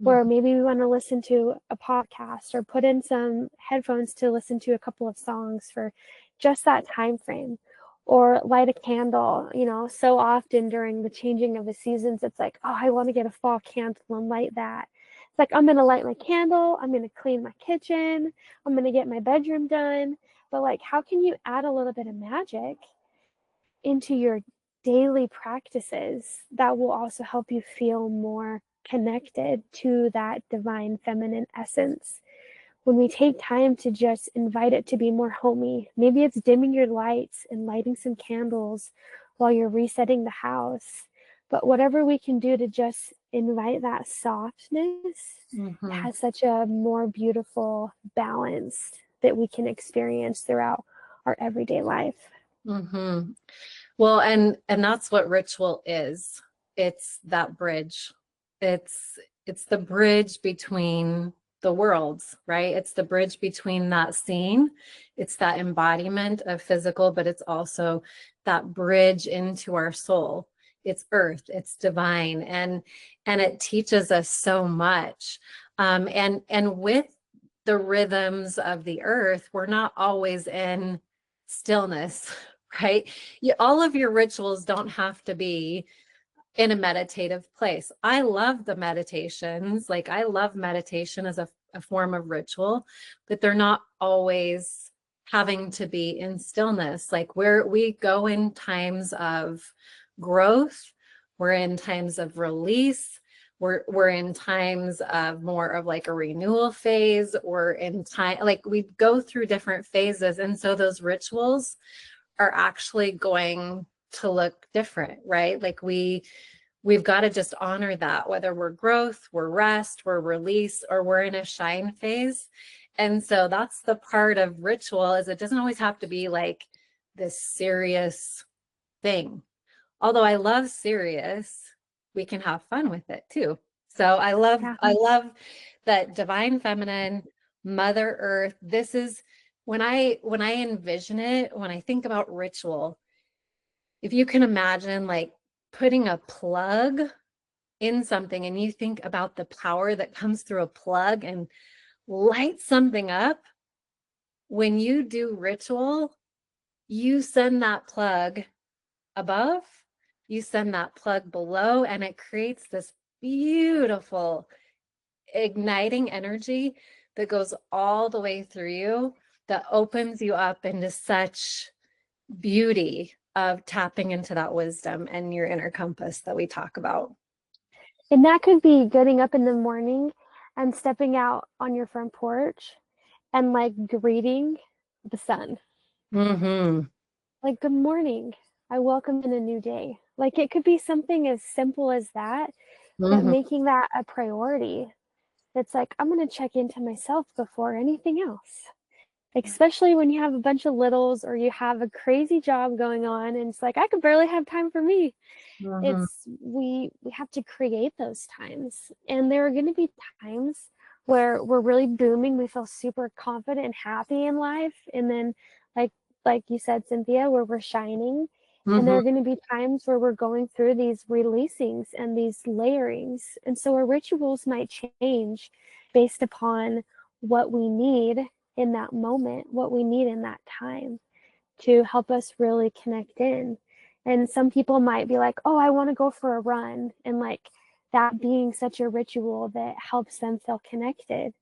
where mhm, maybe we want to listen to a podcast or put in some headphones to listen to a couple of songs for just that time frame, or light a candle. So often during the changing of the seasons, it's like, oh, I want to get a fall candle and light that. It's like, I'm going to light my candle, I'm going to clean my kitchen, I'm going to get my bedroom done. But like, how can you add a little bit of magic into your daily practices that will also help you feel more connected to that divine feminine essence? When we take time to just invite it to be more homey, maybe it's dimming your lights and lighting some candles while you're resetting the house. But whatever we can do to just invite that softness, it mhm, has such a more beautiful balance that we can experience throughout our everyday life. mhm. Well, and that's what ritual is. It's that bridge. It's the bridge between the worlds, right? It's the bridge between that scene. It's that embodiment of physical, but it's also that bridge into our soul. it's earth, it's divine, and it teaches us so much. And with the rhythms of the earth, we're not always in stillness, right? All of your rituals don't have to be in a meditative place. I love the meditations. Like I love meditation as a form of ritual, but they're not always having to be in stillness. Like where we go in times of growth, we're in times of release, we're in times of more of like a renewal phase, or in time like we go through different phases. And so those rituals are actually going to look different, right? Like we've got to just honor that, whether we're growth, we're rest, we're release, or we're in a shine phase. And so that's the part of ritual, is it doesn't always have to be like this serious thing. Although I love serious, we can have fun with it too. So Yeah. I love that divine feminine, Mother Earth. This is when I envision it, when I think about ritual, if you can imagine like putting a plug in something, and you think about the power that comes through a plug and light something up, when you do ritual, you send that plug above, you send that plug below, and it creates this beautiful igniting energy that goes all the way through you, that opens you up into such beauty of tapping into that wisdom and your inner compass that we talk about. And that could be getting up in the morning and stepping out on your front porch and like greeting the sun. Mm-hmm. Like, good morning. I welcome in a new day. Like, it could be something as simple as that, but Mm-hmm. making that a priority. It's like, I'm going to check into myself before anything else. Especially when you have a bunch of littles or you have a crazy job going on, and it's like, I could barely have time for me. Mm-hmm. It's we have to create those times, and there are going to be times where we're really booming, we feel super confident and happy in life, and then like like you said, Cynthia, where we're shining. And there Mm-hmm. are going to be times where we're going through these releasings and these layerings, and so our rituals might change based upon what we need in that moment, what we need in that time to help us really connect in. And some people might be like, oh, I want to go for a run. And like that being such a ritual that helps them feel connected.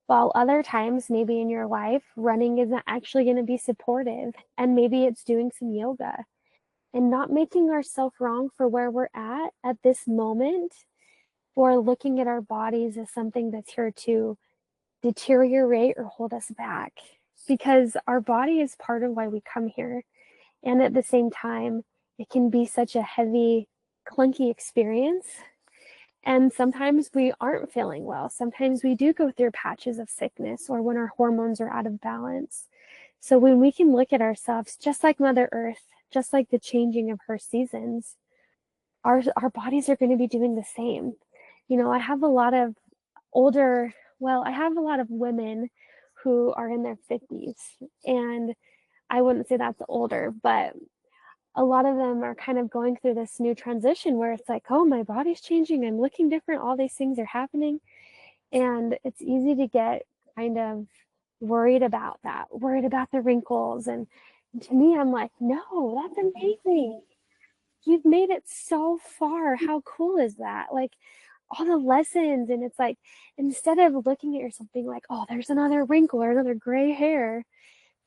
While other times, maybe in your life, running isn't actually going to be supportive. And maybe it's doing some yoga and not making ourselves wrong for where we're at this moment, or looking at our bodies as something that's here to deteriorate or hold us back. Because our body is part of why we come here. And at the same time, it can be such a heavy, clunky experience. And sometimes we aren't feeling well. Sometimes we do go through patches of sickness or when our hormones are out of balance. So when we can look at ourselves just like Mother Earth, just like the changing of her seasons, our bodies are going to be doing the same. You know, I have a lot of older, well, I have a lot of women who are in their 50s, and I wouldn't say that's older, but a lot of them are kind of going through this new transition where it's like, oh, my body's changing, I'm looking different, all these things are happening. And it's easy to get kind of worried about that, worried about the wrinkles. And to me, I'm like, no, that's amazing. You've made it so far. How cool is that? Like all the lessons. And it's like, instead of looking at yourself being like, oh, there's another wrinkle or another gray hair,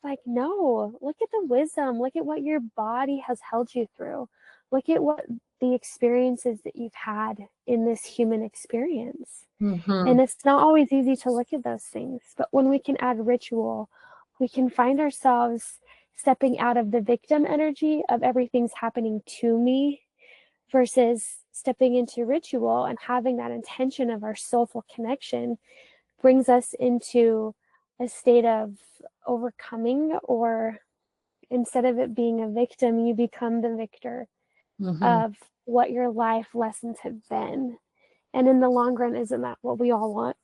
like, no, look at the wisdom. Look at what your body has held you through. Look at what the experiences that you've had in this human experience. Mm-hmm. And it's not always easy to look at those things. But when we can add ritual, we can find ourselves stepping out of the victim energy of everything's happening to me versus stepping into ritual and having that intention of our soulful connection brings us into a state of overcoming, or instead of it being a victim, you become the victor Mm-hmm. of what your life lessons have been. And in the long run, isn't that what we all want?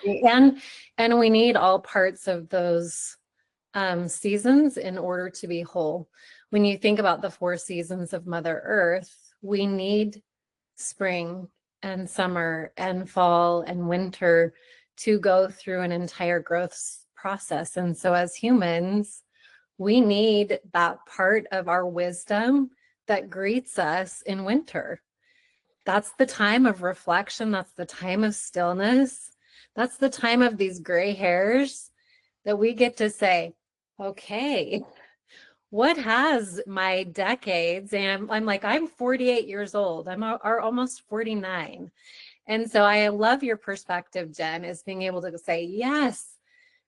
And we need all parts of those seasons in order to be whole. When you think about the four seasons of Mother Earth, we need spring and summer and fall and winter to go through an entire growth process. And so as humans, we need that part of our wisdom that greets us in winter. That's the time of reflection. That's the time of stillness. That's the time of these gray hairs that we get to say, okay, what has my decades? And I'm like, I'm 48 years old. I'm almost 49. And so I love your perspective, Jenn, is being able to say, yes,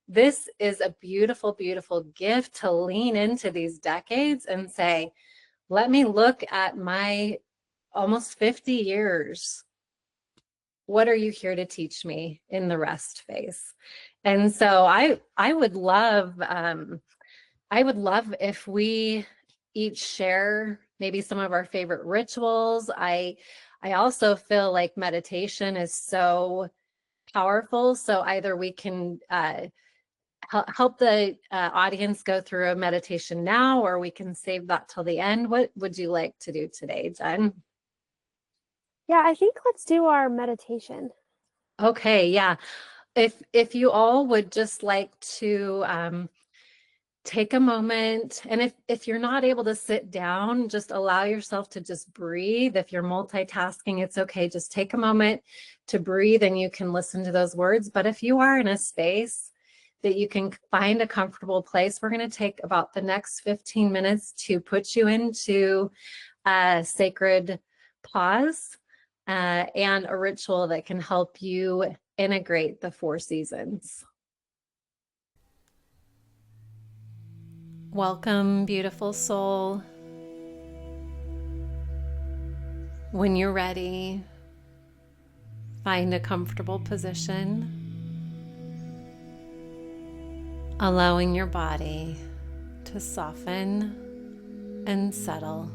this is a beautiful, beautiful gift to lean into these decades and say, let me look at my almost 50 years. What are you here to teach me in the rest phase? And so I would love if we each share maybe some of our favorite rituals. I also feel like meditation is so powerful. So either we can help the audience go through a meditation now, or we can save that till the end. What would you like to do today, Jenn? Yeah, I think let's do our meditation. Okay, yeah. If you all would just like to take a moment, and if you're not able to sit down, just allow yourself to just breathe. If you're multitasking, it's okay. Just take a moment to breathe and you can listen to those words. But if you are in a space that you can find a comfortable place, we're going to take about the next 15 minutes to put you into a sacred pause and a ritual that can help you integrate the four seasons. Welcome, beautiful soul. When you're ready, find a comfortable position, allowing your body to soften and settle.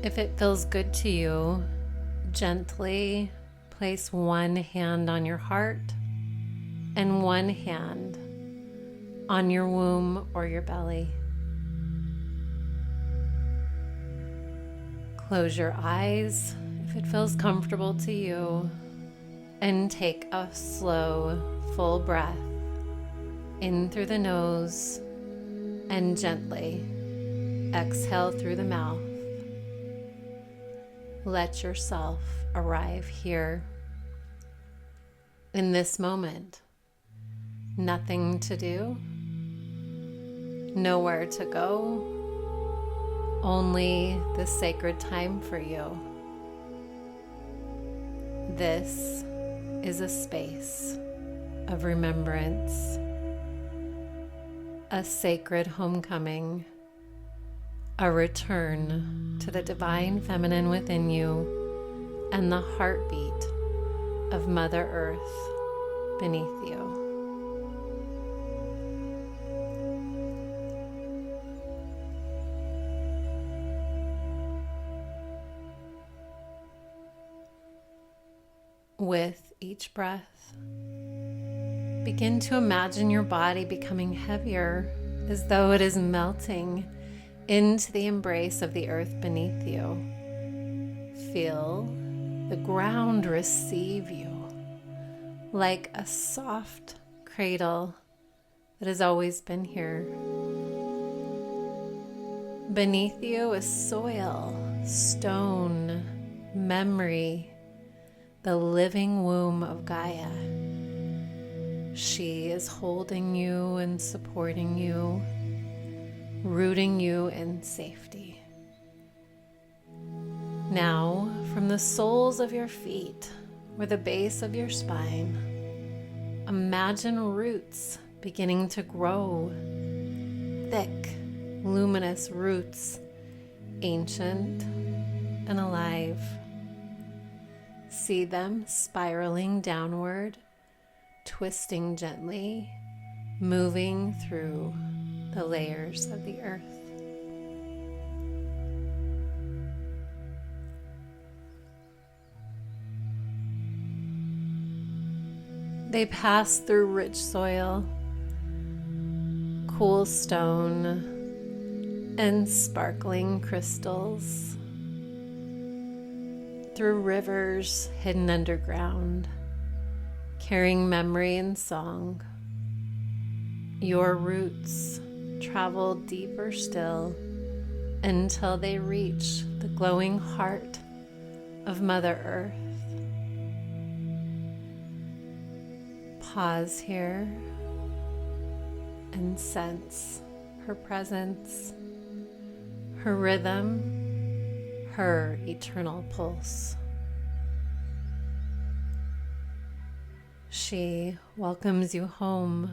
If it feels good to you, gently place one hand on your heart and one hand on your womb or your belly. Close your eyes if it feels comfortable to you, and take a slow, full breath in through the nose and gently exhale through the mouth. Let yourself arrive here in this moment. Nothing to do, nowhere to go, only the sacred time for you. This is a space of remembrance, a sacred homecoming, a return to the divine feminine within you and the heartbeat of Mother Earth beneath you. With each breath, begin to imagine your body becoming heavier, as though it is melting into the embrace of the earth beneath you. Feel the ground receive you like a soft cradle that has always been here. Beneath you is soil, stone, memory, the living womb of Gaia. She is holding you and supporting you, rooting you in safety. Now, from the soles of your feet or the base of your spine, imagine roots beginning to grow. Thick, luminous roots, ancient and alive. See them spiraling downward, twisting gently, moving through the layers of the earth. They pass through rich soil, cool stone and sparkling crystals, through rivers hidden underground, carrying memory and song. Your roots travel deeper still until they reach the glowing heart of Mother Earth. Pause here and sense her presence, her rhythm, her eternal pulse. She welcomes you home.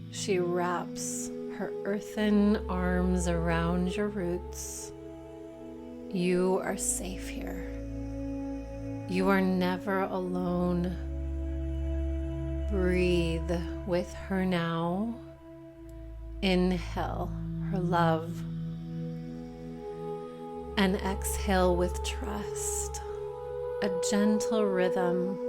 She wraps her earthen arms around your roots. You are safe here. You are never alone. Breathe with her now. Inhale her love. And exhale with trust, a gentle rhythm.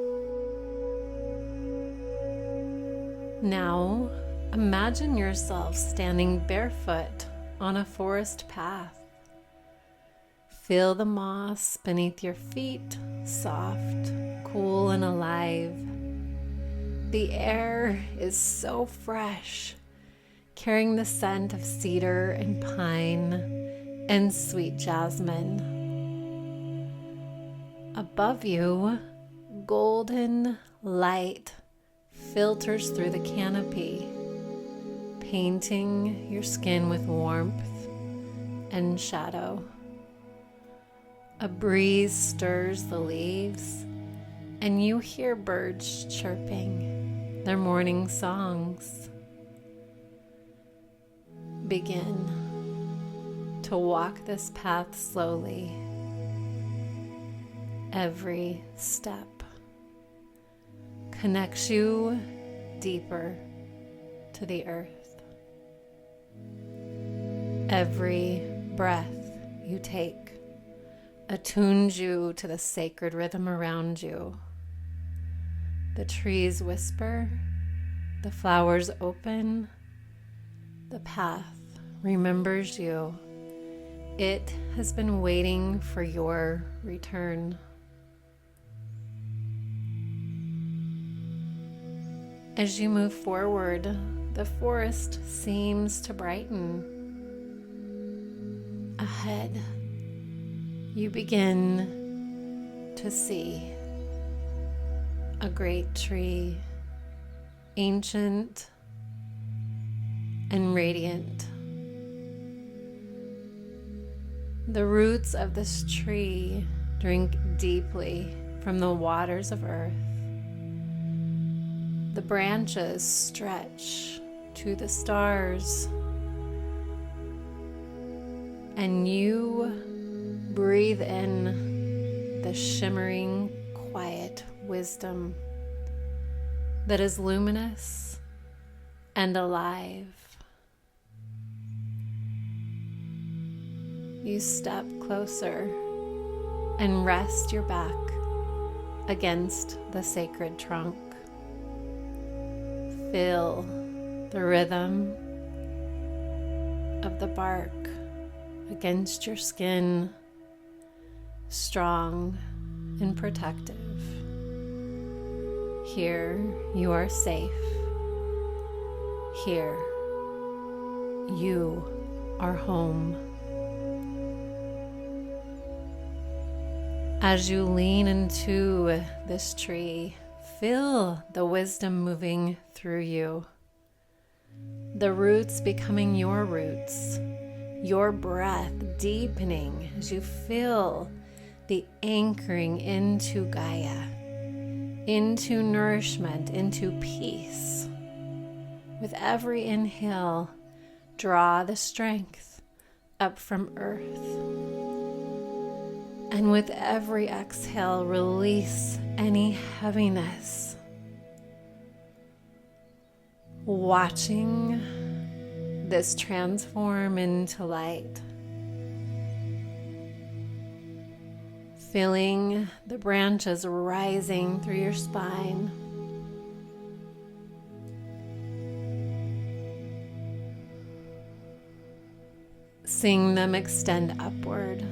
Now, imagine yourself standing barefoot on a forest path. Feel the moss beneath your feet, soft, cool, and alive. The air is so fresh, carrying the scent of cedar and pine and sweet jasmine. Above you, golden light filters through the canopy, painting your skin with warmth and shadow. A breeze stirs the leaves, and you hear birds chirping their morning songs. Begin to walk this path slowly. Every step connects you deeper to the earth. Every breath you take attunes you to the sacred rhythm around you. The trees whisper, the flowers open, the path remembers you. It has been waiting for your return. As you move forward, the forest seems to brighten. Ahead, you begin to see a great tree, ancient and radiant. The roots of this tree drink deeply from the waters of earth. The branches stretch to the stars, and you breathe in the shimmering, quiet wisdom that is luminous and alive. You step closer and rest your back against the sacred trunk. Feel the rhythm of the bark against your skin, strong and protective. Here you are safe. Here you are home. As you lean into this tree, feel the wisdom moving through you. The roots becoming your roots, your breath deepening as you feel the anchoring into Gaia, into nourishment, into peace. With every inhale, draw the strength up from earth. And with every exhale, release any heaviness. Watching this transform into light. Feeling the branches rising through your spine. Seeing them extend upward,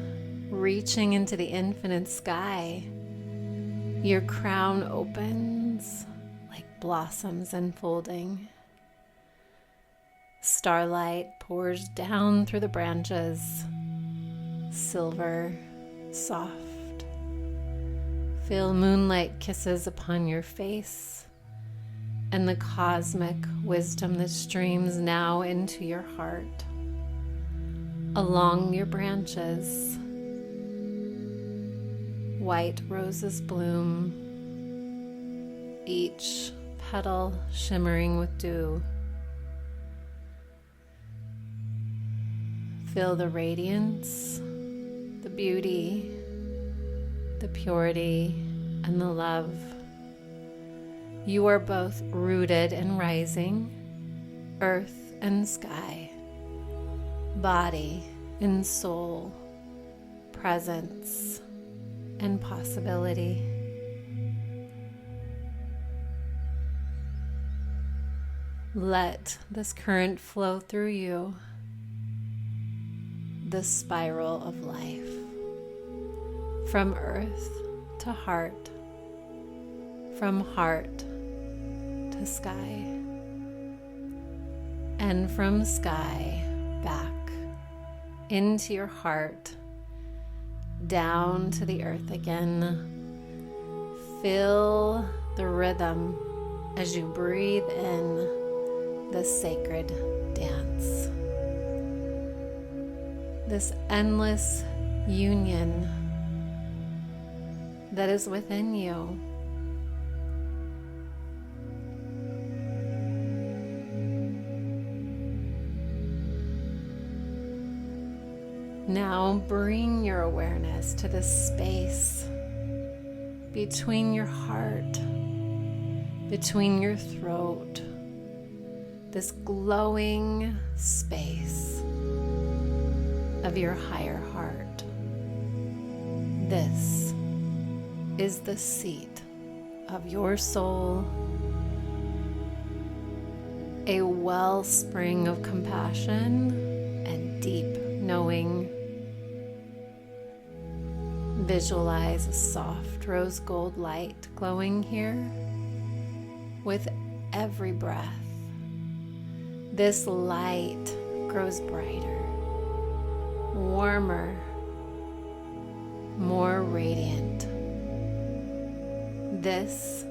reaching into the infinite sky. Your crown opens like blossoms unfolding. Starlight pours down through the branches, silver, soft. Feel moonlight kisses upon your face and the cosmic wisdom that streams now into your heart. Along your branches, white roses bloom, each petal shimmering with dew. Feel the radiance, the beauty, the purity, and the love. You are both rooted and rising, earth and sky, body and soul, presence and possibility. Let this current flow through you, the spiral of life, from earth to heart, from heart to sky, and from sky back into your heart, down to the earth again. Feel the rhythm as you breathe in the sacred dance. This endless union that is within you. Now bring your awareness to the space between your heart, between your throat, this glowing space of your higher heart. This is the seat of your soul, a wellspring of compassion and deep knowing. Visualize a soft rose gold light glowing here with every breath. This light grows brighter, warmer, more radiant. This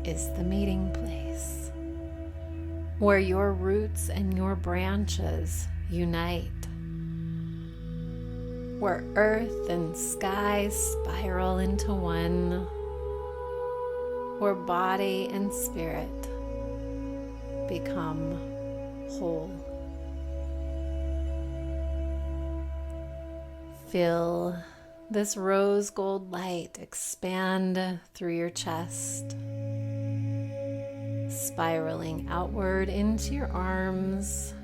is the meeting place where your roots and your branches unite, where earth and sky spiral into one, where body and spirit become whole. Feel this rose gold light expand through your chest, spiraling outward into your arms,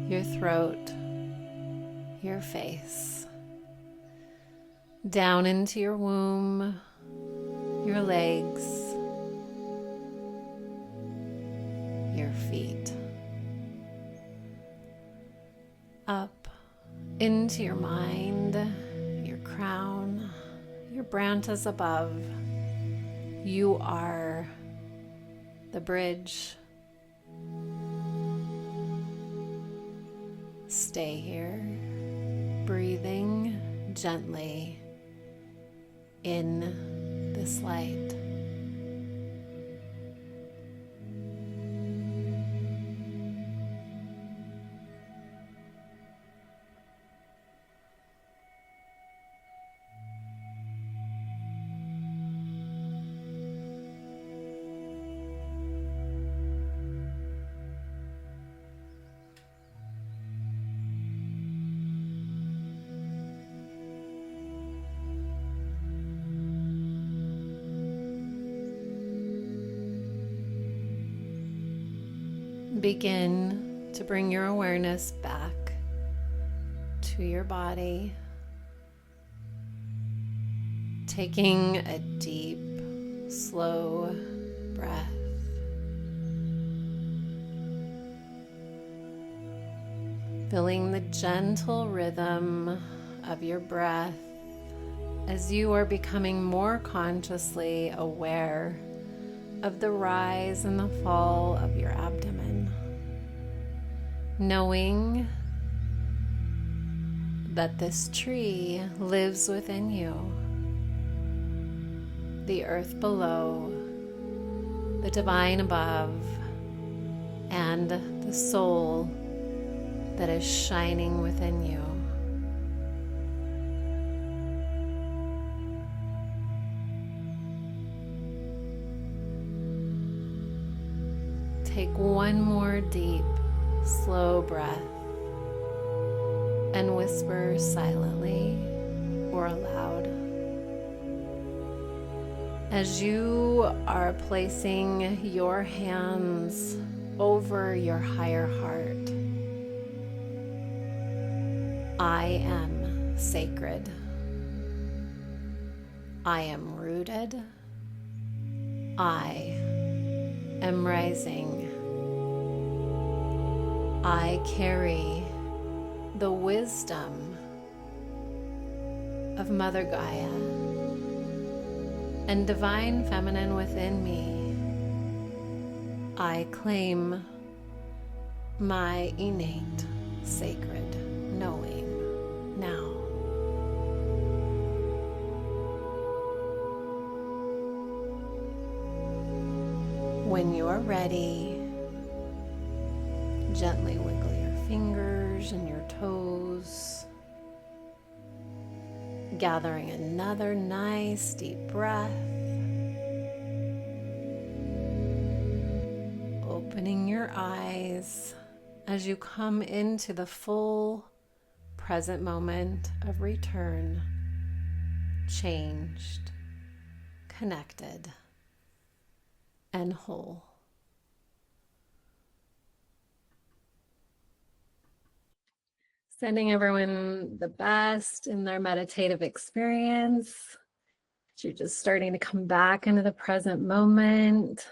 your throat, your face, down into your womb, your legs, your feet, up into your mind, your crown, your branches above. You are the bridge. Stay here, breathing gently in this light. Begin to bring your awareness back to your body, taking a deep, slow breath feeling the gentle rhythm of your breath as you are becoming more consciously aware of the rise and the fall of your abdomen, knowing that this tree lives within you, the earth below, the divine above, and the soul that is shining within you. Take one more deep, slow breath and whisper silently or aloud. As you are placing your hands over your higher heart, I am sacred. I am rooted. I am rising. I carry the wisdom of Mother Gaia and divine feminine within me. I claim my innate sacred knowing now. When you're ready, gently wiggle your fingers and your toes, gathering another nice deep breath, opening your eyes as you come into the full present moment of return, changed, connected, and whole. Sending everyone the best in their meditative experience. You're just starting to come back into the present moment.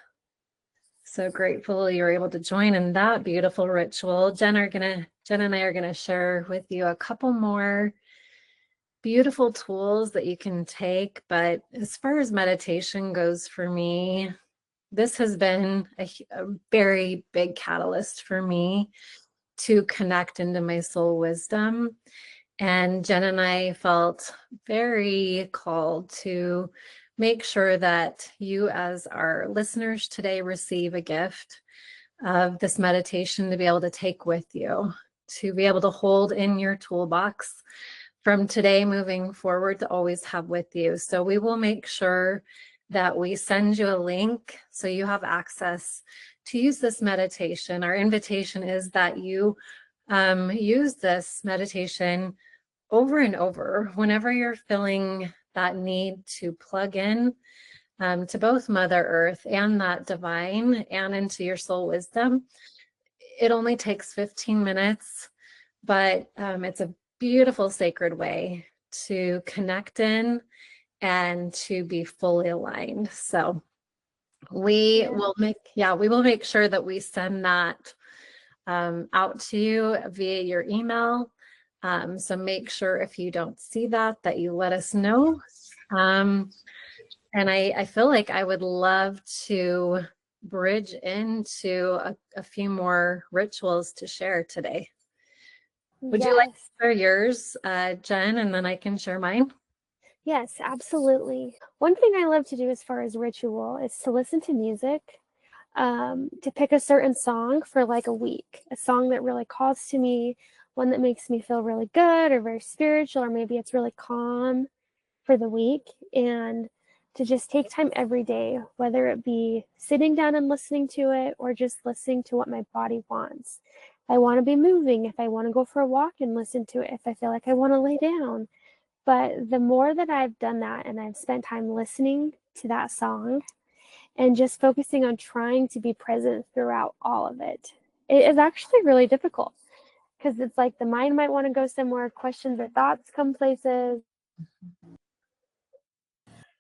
So grateful you're able to join in that beautiful ritual. Jenn and I are gonna share with you a couple more beautiful tools that you can take. But as far as meditation goes for me, this has been a very big catalyst for me to connect into my soul wisdom. And Jenn and I felt very called to make sure that you, as our listeners today, receive a gift of this meditation to be able to take with you, to be able to hold in your toolbox from today moving forward, to always have with you. So we will make sure that we send you a link so you have access to use this meditation. Our invitation is that you use this meditation over and over whenever you're feeling that need to plug in to both Mother Earth and that divine and into your soul wisdom. It only takes 15 minutes, but it's a beautiful sacred way to connect in and to be fully aligned. So we will make sure that we send that out to you via your email. So make sure if you don't see that you let us know. And I feel like I would love to bridge into a few more rituals to share today. Would you like to share yours, Jenn, and then I can share mine? Yes, absolutely. One thing I love to do as far as ritual is to listen to music, to pick a certain song for like a week, a song that really calls to me, one that makes me feel really good or very spiritual, or maybe it's really calm for the week, and to just take time every day, whether it be sitting down and listening to it or just listening to what my body wants. If I want to be moving, if I want to go for a walk and listen to it, if I feel like I want to lay down. But the more that I've done that and I've spent time listening to that song and just focusing on trying to be present throughout all of it, it is actually really difficult, because it's like the mind might want to go somewhere, questions or thoughts come places.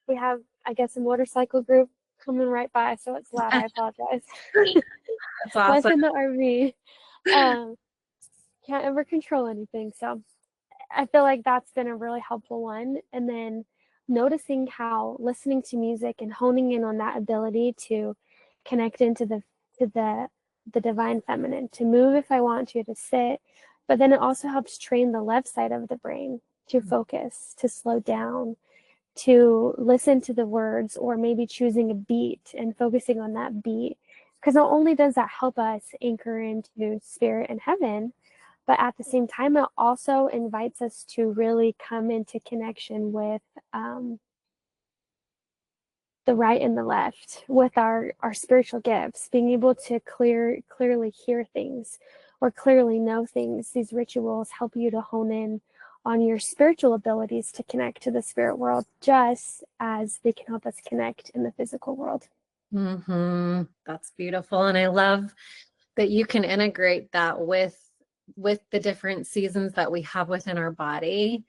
We have, I guess, a motorcycle group coming right by, so it's loud. I apologize. That's awesome. Life in the RV. can't ever control anything. So I feel like that's been a really helpful one. And then noticing how listening to music and honing in on that ability to connect into the divine feminine, to move if I want to sit, but then it also helps train the left side of the brain to focus, to slow down, to listen to the words, or maybe choosing a beat and focusing on that beat. Because not only does that help us anchor into spirit and heaven, but at the same time, it also invites us to really come into connection with um, the right and the left, with our spiritual gifts, being able to clearly hear things or clearly know things. These rituals help you to hone in on your spiritual abilities to connect to the spirit world, just as they can help us connect in the physical world. That's beautiful. And I love that you can integrate that with the different seasons that we have within our body.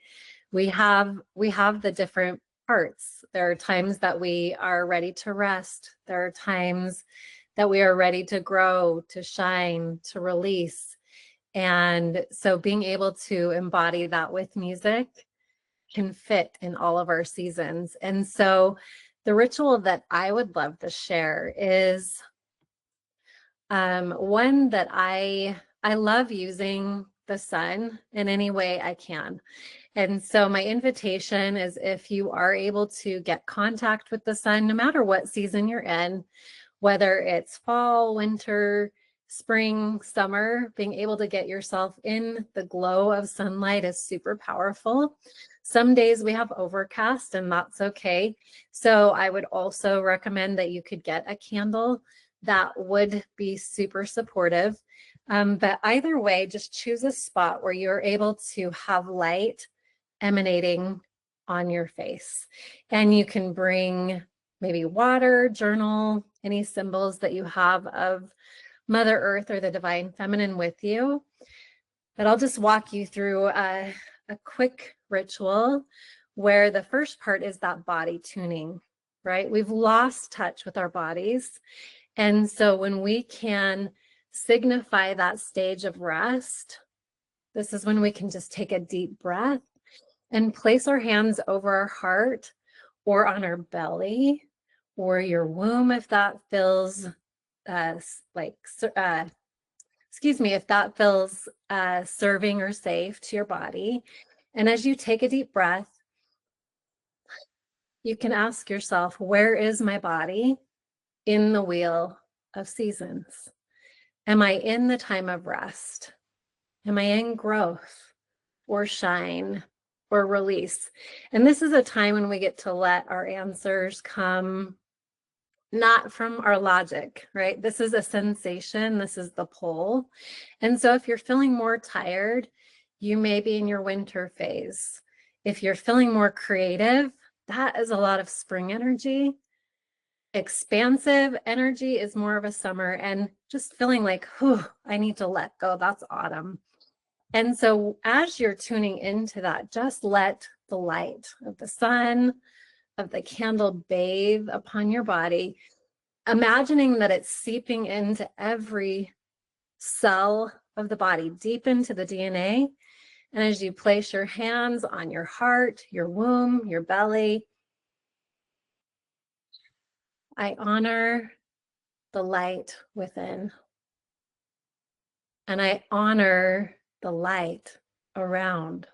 We have the different parts. There are times that we are ready to rest. There are times that we are ready to grow, to shine, to release. And so being able to embody that with music can fit in all of our seasons. And so the ritual that I would love to share is one that I love using the sun in any way I can. And so my invitation is, if you are able to get contact with the sun, no matter what season you're in, whether it's fall, winter, spring, summer, being able to get yourself in the glow of sunlight is super powerful. Some days we have overcast, and that's okay. So I would also recommend that you could get a candle. That would be super supportive. But either way, just choose a spot where you're able to have light emanating on your face. And you can bring maybe water, journal, any symbols that you have of Mother Earth or the divine feminine with you. But I'll just walk you through a quick ritual where the first part is that body tuning, right? We've lost touch with our bodies. And so when we can signify that stage of rest, this is when we can just take a deep breath and place our hands over our heart or on our belly or your womb if that feels like, if that feels serving or safe to your body. And as you take a deep breath, you can ask yourself, where is my body in the wheel of seasons? Am I in the time of rest? Am I in growth or shine or release? And this is a time when we get to let our answers come not from our logic, right? This is a sensation. This is the pull. And so if you're feeling more tired, you may be in your winter phase. If you're feeling more creative, that is a lot of spring energy. Expansive energy is more of a summer, and just feeling like, whew, I need to let go, that's autumn. And so as you're tuning into that, just let the light of the sun, of the candle bathe upon your body, imagining that it's seeping into every cell of the body, deep into the DNA. And as you place your hands on your heart, your womb, your belly, I honor the light within. And I honor the light around.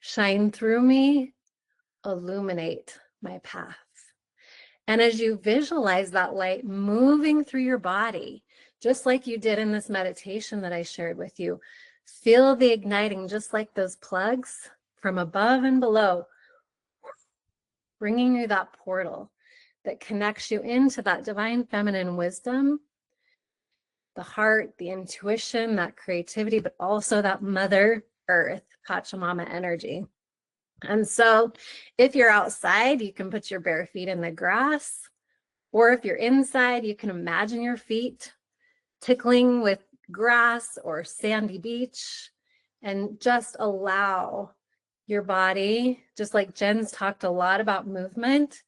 Shine through me, illuminate my path. And as you visualize that light moving through your body, just like you did in this meditation that I shared with you, feel the igniting, just like those plugs from above and below, bringing you that portal that connects you into that divine feminine wisdom, the heart, the intuition, that creativity, but also that Mother Earth, Pachamama energy. And so if you're outside, you can put your bare feet in the grass, or if you're inside, you can imagine your feet tickling with grass or sandy beach, and just allow your body, just like Jenn's talked a lot about movement,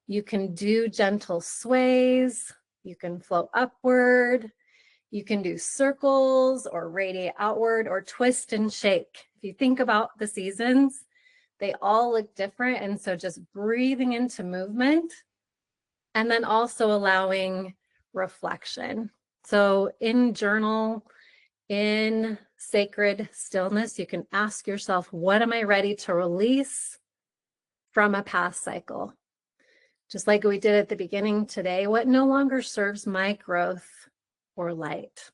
you can do gentle sways, you can flow upward, You can do circles or radiate outward or twist and shake. If you think about the seasons, they all look different. And so just breathing into movement and then also allowing reflection. So in journal, in sacred stillness, you can ask yourself, what am I ready to release from a past cycle? Just like we did at the beginning today, what no longer serves my growth or light?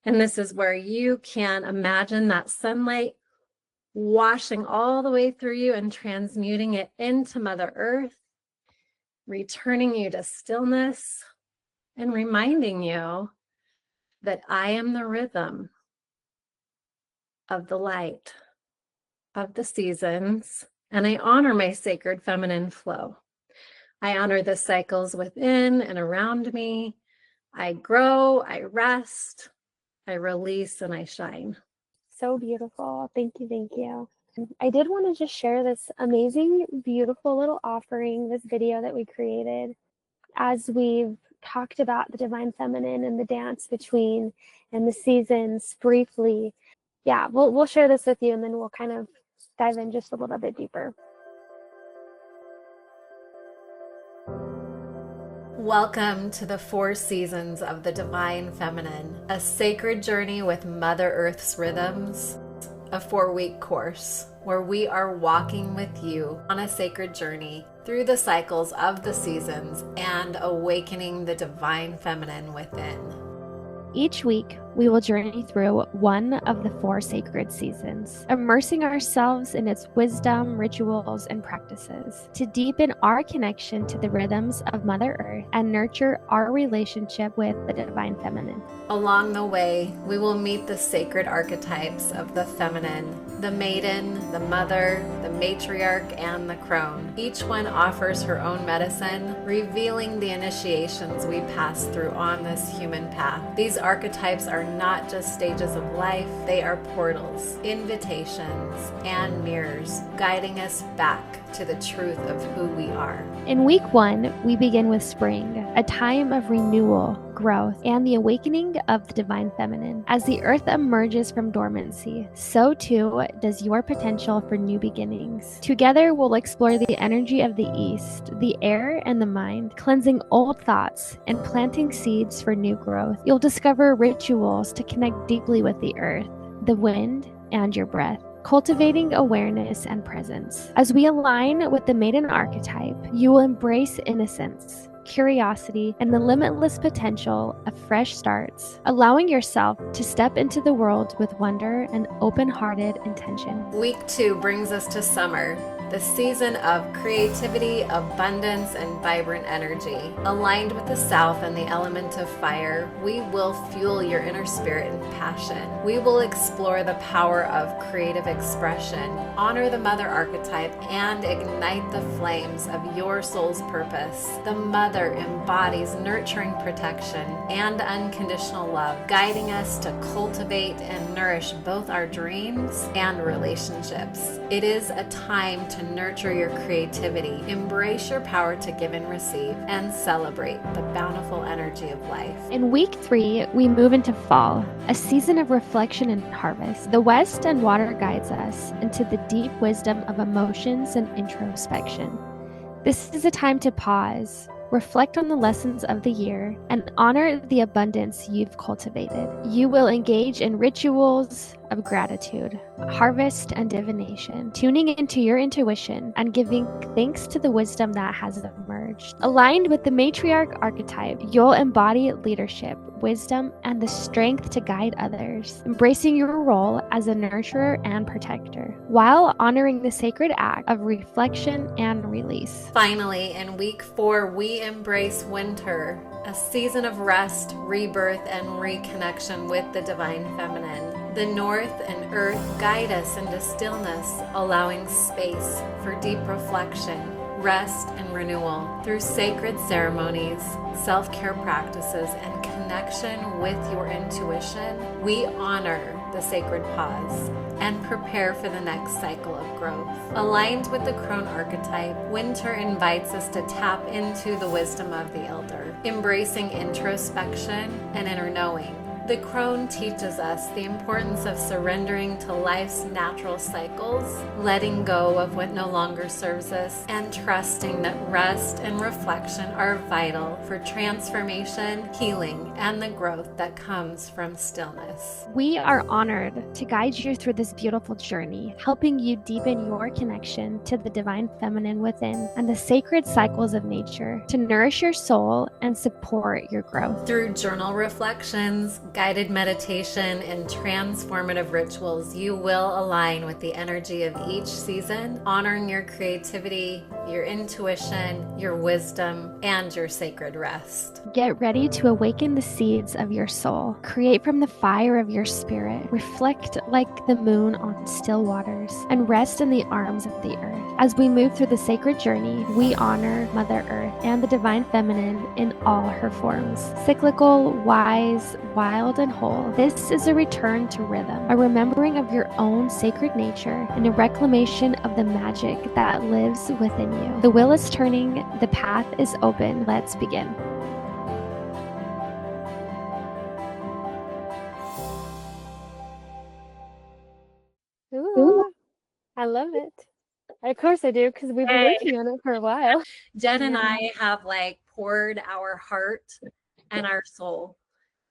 And this is where you can imagine that sunlight washing all the way through you and transmuting it into Mother Earth, returning you to stillness and reminding you that I am the rhythm of the light, of the seasons, and I honor my sacred feminine flow. I honor the cycles within and around me. I grow, I rest, I release, and I shine. So beautiful. Thank you. Thank you. I did want to just share this amazing, beautiful little offering, this video that we created as we've talked about the divine feminine and the dance between and the seasons briefly. Yeah, we'll share this with you and then we'll kind of dive in just a little bit deeper. Welcome to the 4 seasons of the Divine Feminine, a sacred journey with Mother Earth's rhythms, a 4-week course where we are walking with you on a sacred journey through the cycles of the seasons and awakening the Divine Feminine within. Each week, we will journey through one of the 4 sacred seasons, immersing ourselves in its wisdom, rituals, and practices to deepen our connection to the rhythms of Mother Earth and nurture our relationship with the Divine Feminine. Along the way, we will meet the sacred archetypes of the feminine, the maiden, the mother, the matriarch, and the crone. Each one offers her own medicine, revealing the initiations we pass through on this human path. These archetypes are not just stages of life, they are portals, invitations, and mirrors, guiding us back to the truth of who we are. In week 1, we begin with spring, a time of renewal, growth, and the awakening of the Divine Feminine. As the earth emerges from dormancy, so too does your potential for new beginnings. Together, we'll explore the energy of the East, the air, and the mind, cleansing old thoughts and planting seeds for new growth. You'll discover rituals to connect deeply with the earth, the wind, and your breath, cultivating awareness and presence. As we align with the maiden archetype, you will embrace innocence, curiosity, and the limitless potential of fresh starts, allowing yourself to step into the world with wonder and open-hearted intention. Week 2 brings us to summer, the season of creativity, abundance, and vibrant energy. Aligned with the south and the element of fire, we will fuel your inner spirit and passion. We will explore the power of creative expression, honor the mother archetype, and ignite the flames of your soul's purpose. The mother embodies nurturing protection and unconditional love, guiding us to cultivate and nourish both our dreams and relationships. It is a time to nurture your creativity, embrace your power to give and receive, and celebrate the bountiful energy of life. In week 3, we move into fall, a season of reflection and harvest. The west and water guides us into the deep wisdom of emotions and introspection. This is a time to pause, reflect on the lessons of the year, and honor the abundance you've cultivated. You will engage in rituals of gratitude, harvest, and divination, tuning into your intuition and giving thanks to the wisdom that has emerged. Aligned with the matriarch archetype, you'll embody leadership, wisdom, and the strength to guide others, embracing your role as a nurturer and protector, while honoring the sacred act of reflection and release. Finally, in week 4, we embrace winter, a season of rest, rebirth, and reconnection with the Divine Feminine. The north and earth guide us into stillness, allowing space for deep reflection, rest, and renewal. Through sacred ceremonies, self-care practices, and connection with your intuition, we honor the sacred pause and prepare for the next cycle of growth. Aligned with the crone archetype, winter invites us to tap into the wisdom of the elder, embracing introspection and inner knowing. The crone teaches us the importance of surrendering to life's natural cycles, letting go of what no longer serves us, and trusting that rest and reflection are vital for transformation, healing, and the growth that comes from stillness. We are honored to guide you through this beautiful journey, helping you deepen your connection to the divine feminine within and the sacred cycles of nature to nourish your soul and support your growth. Through journal reflections, guided meditation, and transformative rituals, you will align with the energy of each season, honoring your creativity, your intuition, your wisdom, and your sacred rest. Get ready to awaken the seeds of your soul, create from the fire of your spirit, reflect like the moon on still waters, and rest in the arms of the earth. As we move through the sacred journey, we honor Mother Earth and the divine feminine in all her forms. Cyclical, wise, wild, and whole. This is a return to rhythm, a remembering of your own sacred nature, and a reclamation of the magic that lives within you. The wheel is turning, the path is open. Let's begin. Ooh, I love it. Of course I do, because we've been working on it for a while. Jenn and I have poured our heart and our soul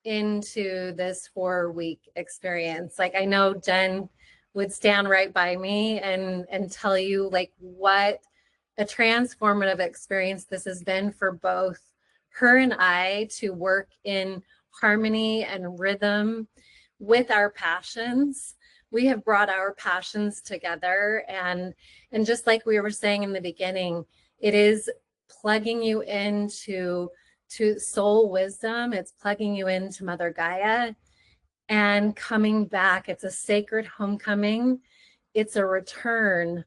into this 4-week experience. I know Jenn would stand right by me and tell you what a transformative experience this has been for both her and I to work in harmony and rhythm with our passions. We have brought our passions together, and just like we were saying in the beginning, it is plugging you into soul wisdom. It's plugging you into Mother Gaia and coming back. It's a sacred homecoming. It's a return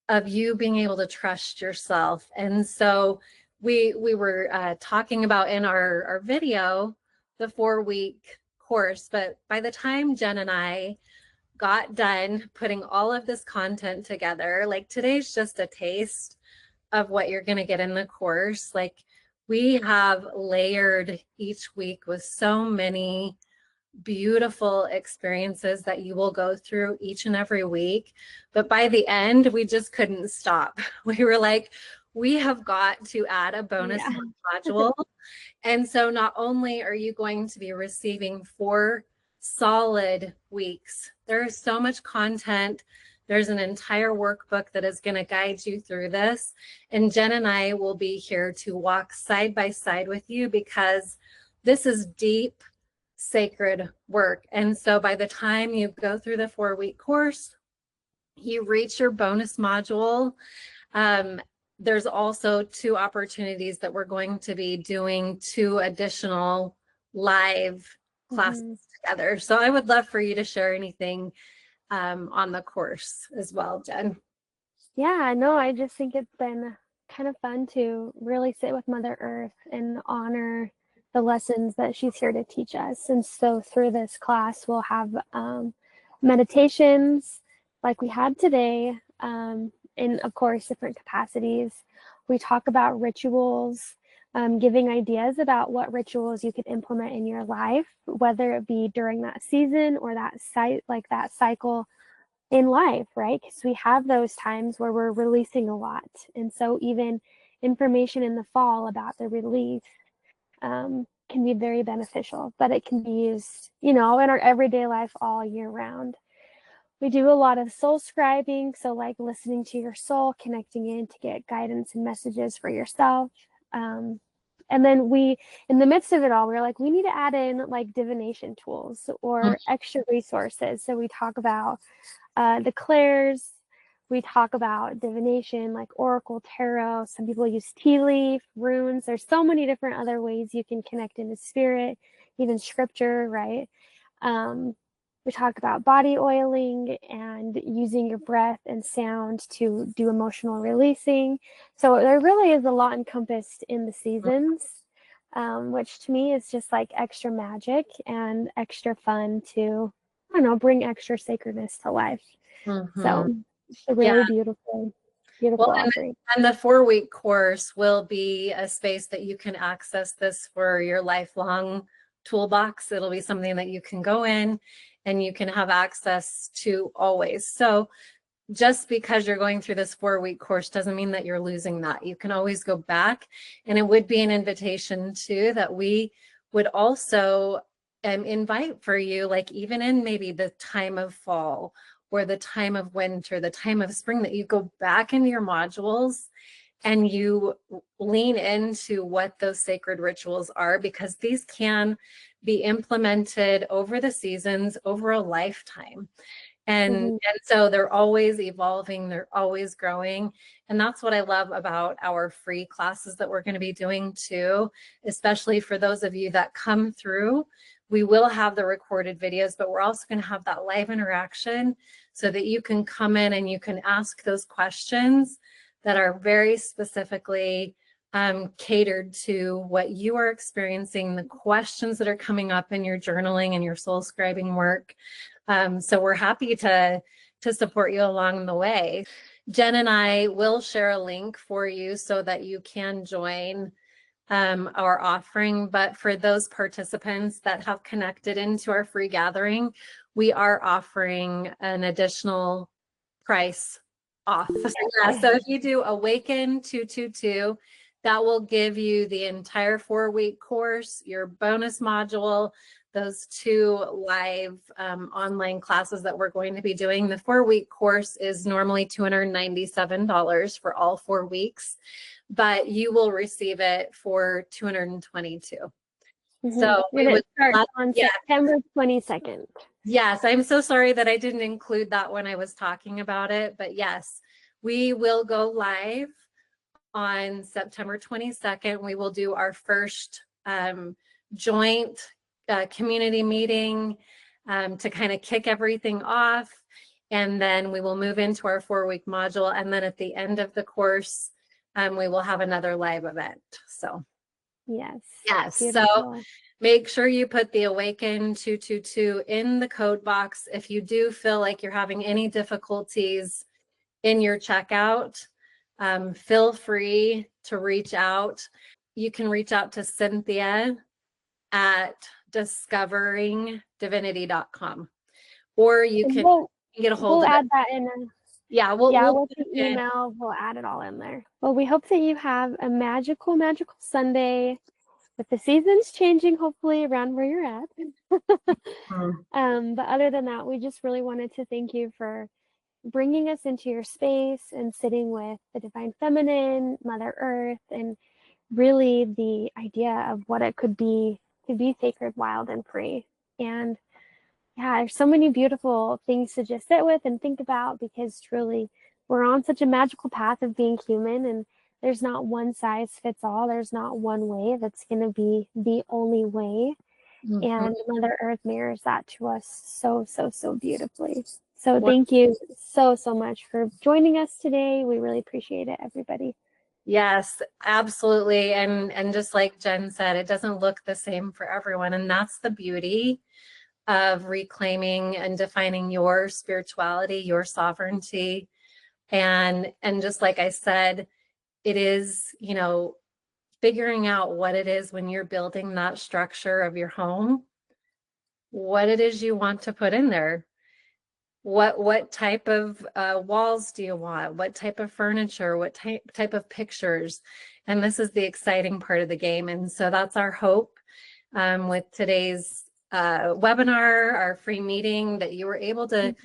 of you being able to trust yourself. And so we were talking about in our video the 4-week course, but by the time Jenn and I got done putting all of this content together, today's just a taste of what you're going to get in the course. We have layered each week with so many beautiful experiences that you will go through each and every week. But by the end, we just couldn't stop. We were like, we have got to add a bonus module. And so not only are you going to be receiving 4 solid weeks, there's so much content. There's an entire workbook that is going to guide you through this. And Jenn and I will be here to walk side by side with you, because this is deep, sacred work. And so by the time you go through the 4-week course, you reach your bonus module. There's also 2 opportunities that we're going to be doing 2 additional live classes together. So I would love for you to share anything on the course as well, Jenn. Yeah, no, I just think it's been kind of fun to really sit with Mother Earth and honor the lessons that she's here to teach us. And so through this class, we'll have meditations like we had today, in, of course, different capacities. We talk about rituals, giving ideas about what rituals you could implement in your life, whether it be during that season or that cycle in life, right? Because we have those times where we're releasing a lot. And so even information in the fall about the release can be very beneficial, but it can be used, in our everyday life all year round. We do a lot of soul scribing, so listening to your soul, connecting in to get guidance and messages for yourself. And then in the midst of it all, we're we need to add in divination tools or extra resources. So we talk about the clairs. We talk about divination, like oracle, tarot. Some people use tea leaf, runes. There's so many different other ways you can connect into spirit, even scripture, right? We talk about body oiling and using your breath and sound to do emotional releasing. So there really is a lot encompassed in the seasons, which to me is just extra magic and extra fun to, I don't know, bring extra sacredness to life. So it's a really beautiful offering. And the 4-week course will be a space that you can access this for your lifelong toolbox. It'll be something that you can go in and you can have access to always. So just because you're going through this 4-week course doesn't mean that you're losing that. You can always go back, and it would be an invitation too that we would also invite for you, like even in maybe the time of fall or the time of winter, the time of spring, that you go back into your modules and you lean into what those sacred rituals are, because these can be implemented over the seasons, over a lifetime. And so they're always evolving, they're always growing. And that's what I love about our free classes that we're going to be doing too, especially for those of you that come through. We will have the recorded videos, but we're also going to have that live interaction so that you can come in and you can ask those questions that are very specifically catered to what you are experiencing, the questions that are coming up in your journaling and your soul scribing work. So we're happy to support you along the way. Jen and I will share a link for you so that you can join our offering. But for those participants that have connected into our free gathering, we are offering an additional price off. So if you do Awaken 222, that will give you the entire 4-week course, your bonus module, those 2 live online classes that we're going to be doing. The 4-week course is normally $297 for all 4 weeks, but you will receive it for $222. So we would start on September 22nd. Yes, I'm so sorry that I didn't include that when I was talking about it, but yes, we will go live on September 22nd. We will do our first joint community meeting to kind of kick everything off. And then we will move into our 4-week module. And then at the end of the course, we will have another live event. So yes. Beautiful. So make sure you put the Awaken 222 in the code box. If you do feel like you're having any difficulties in your checkout, feel free to reach out. You can reach out to Cynthia at discoveringdivinity.com, or you can get a hold of it. We'll add that in. We'll put the email. We'll add it all in there. Well, we hope that you have a magical, magical Sunday with the seasons changing, hopefully around where you're at. But other than that, we just really wanted to thank you for bringing us into your space and sitting with the Divine Feminine, Mother Earth, and really the idea of what it could be to be sacred, wild, and free. And yeah, there's so many beautiful things to just sit with and think about, because truly we're on such a magical path of being human, and there's not one size fits all. There's not one way that's going to be the only way. And Mother Earth mirrors that to us so, so, so beautifully. So thank you so, so much for joining us today. We really appreciate it, everybody. Yes, absolutely. And just like Jen said, it doesn't look the same for everyone. And that's the beauty of reclaiming and defining your spirituality, your sovereignty. And just like I said, it is, figuring out what it is when you're building that structure of your home, what it is you want to put in there. What type of walls do you want? What type of furniture? What type of pictures? And this is the exciting part of the game. And so that's our hope with today's webinar, our free meeting, that you were able to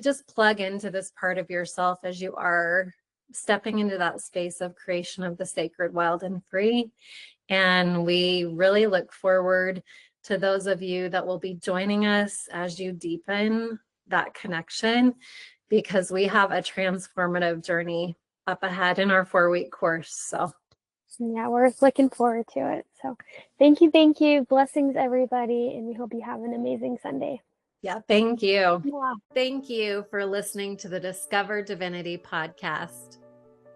just plug into this part of yourself as you are stepping into that space of creation of the sacred, wild, and free. And we really look forward to those of you that will be joining us as you deepen that connection, because we have a transformative journey up ahead in our 4-week course. So yeah, we're looking forward to it. So thank you. Blessings, everybody. And we hope you have an amazing Sunday. Yeah, thank you. Yeah. Thank you for listening to the Discover Divinity podcast.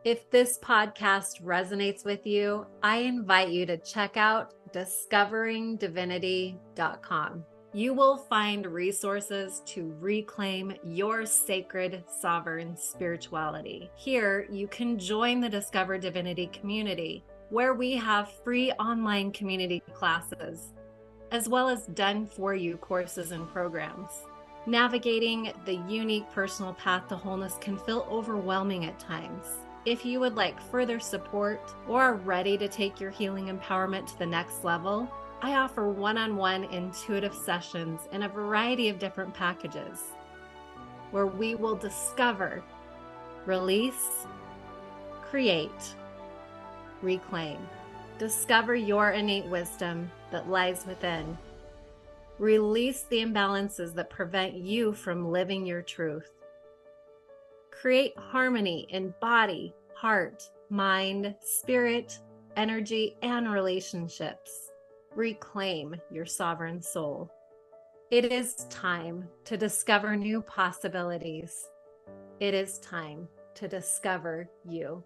If this podcast resonates with you, I invite you to check out discoveringdivinity.com. You will find resources to reclaim your sacred, sovereign spirituality. Here, you can join the Discover Divinity community, where we have free online community classes, as well as done-for-you courses and programs. Navigating the unique personal path to wholeness can feel overwhelming at times. If you would like further support or are ready to take your healing empowerment to the next level, I offer one-on-one intuitive sessions in a variety of different packages where we will discover, release, create, reclaim. Discover your innate wisdom that lies within. Release the imbalances that prevent you from living your truth. Create harmony in body, heart, mind, spirit, energy, and relationships. Reclaim your sovereign soul. It is time to discover new possibilities. It is time to discover you.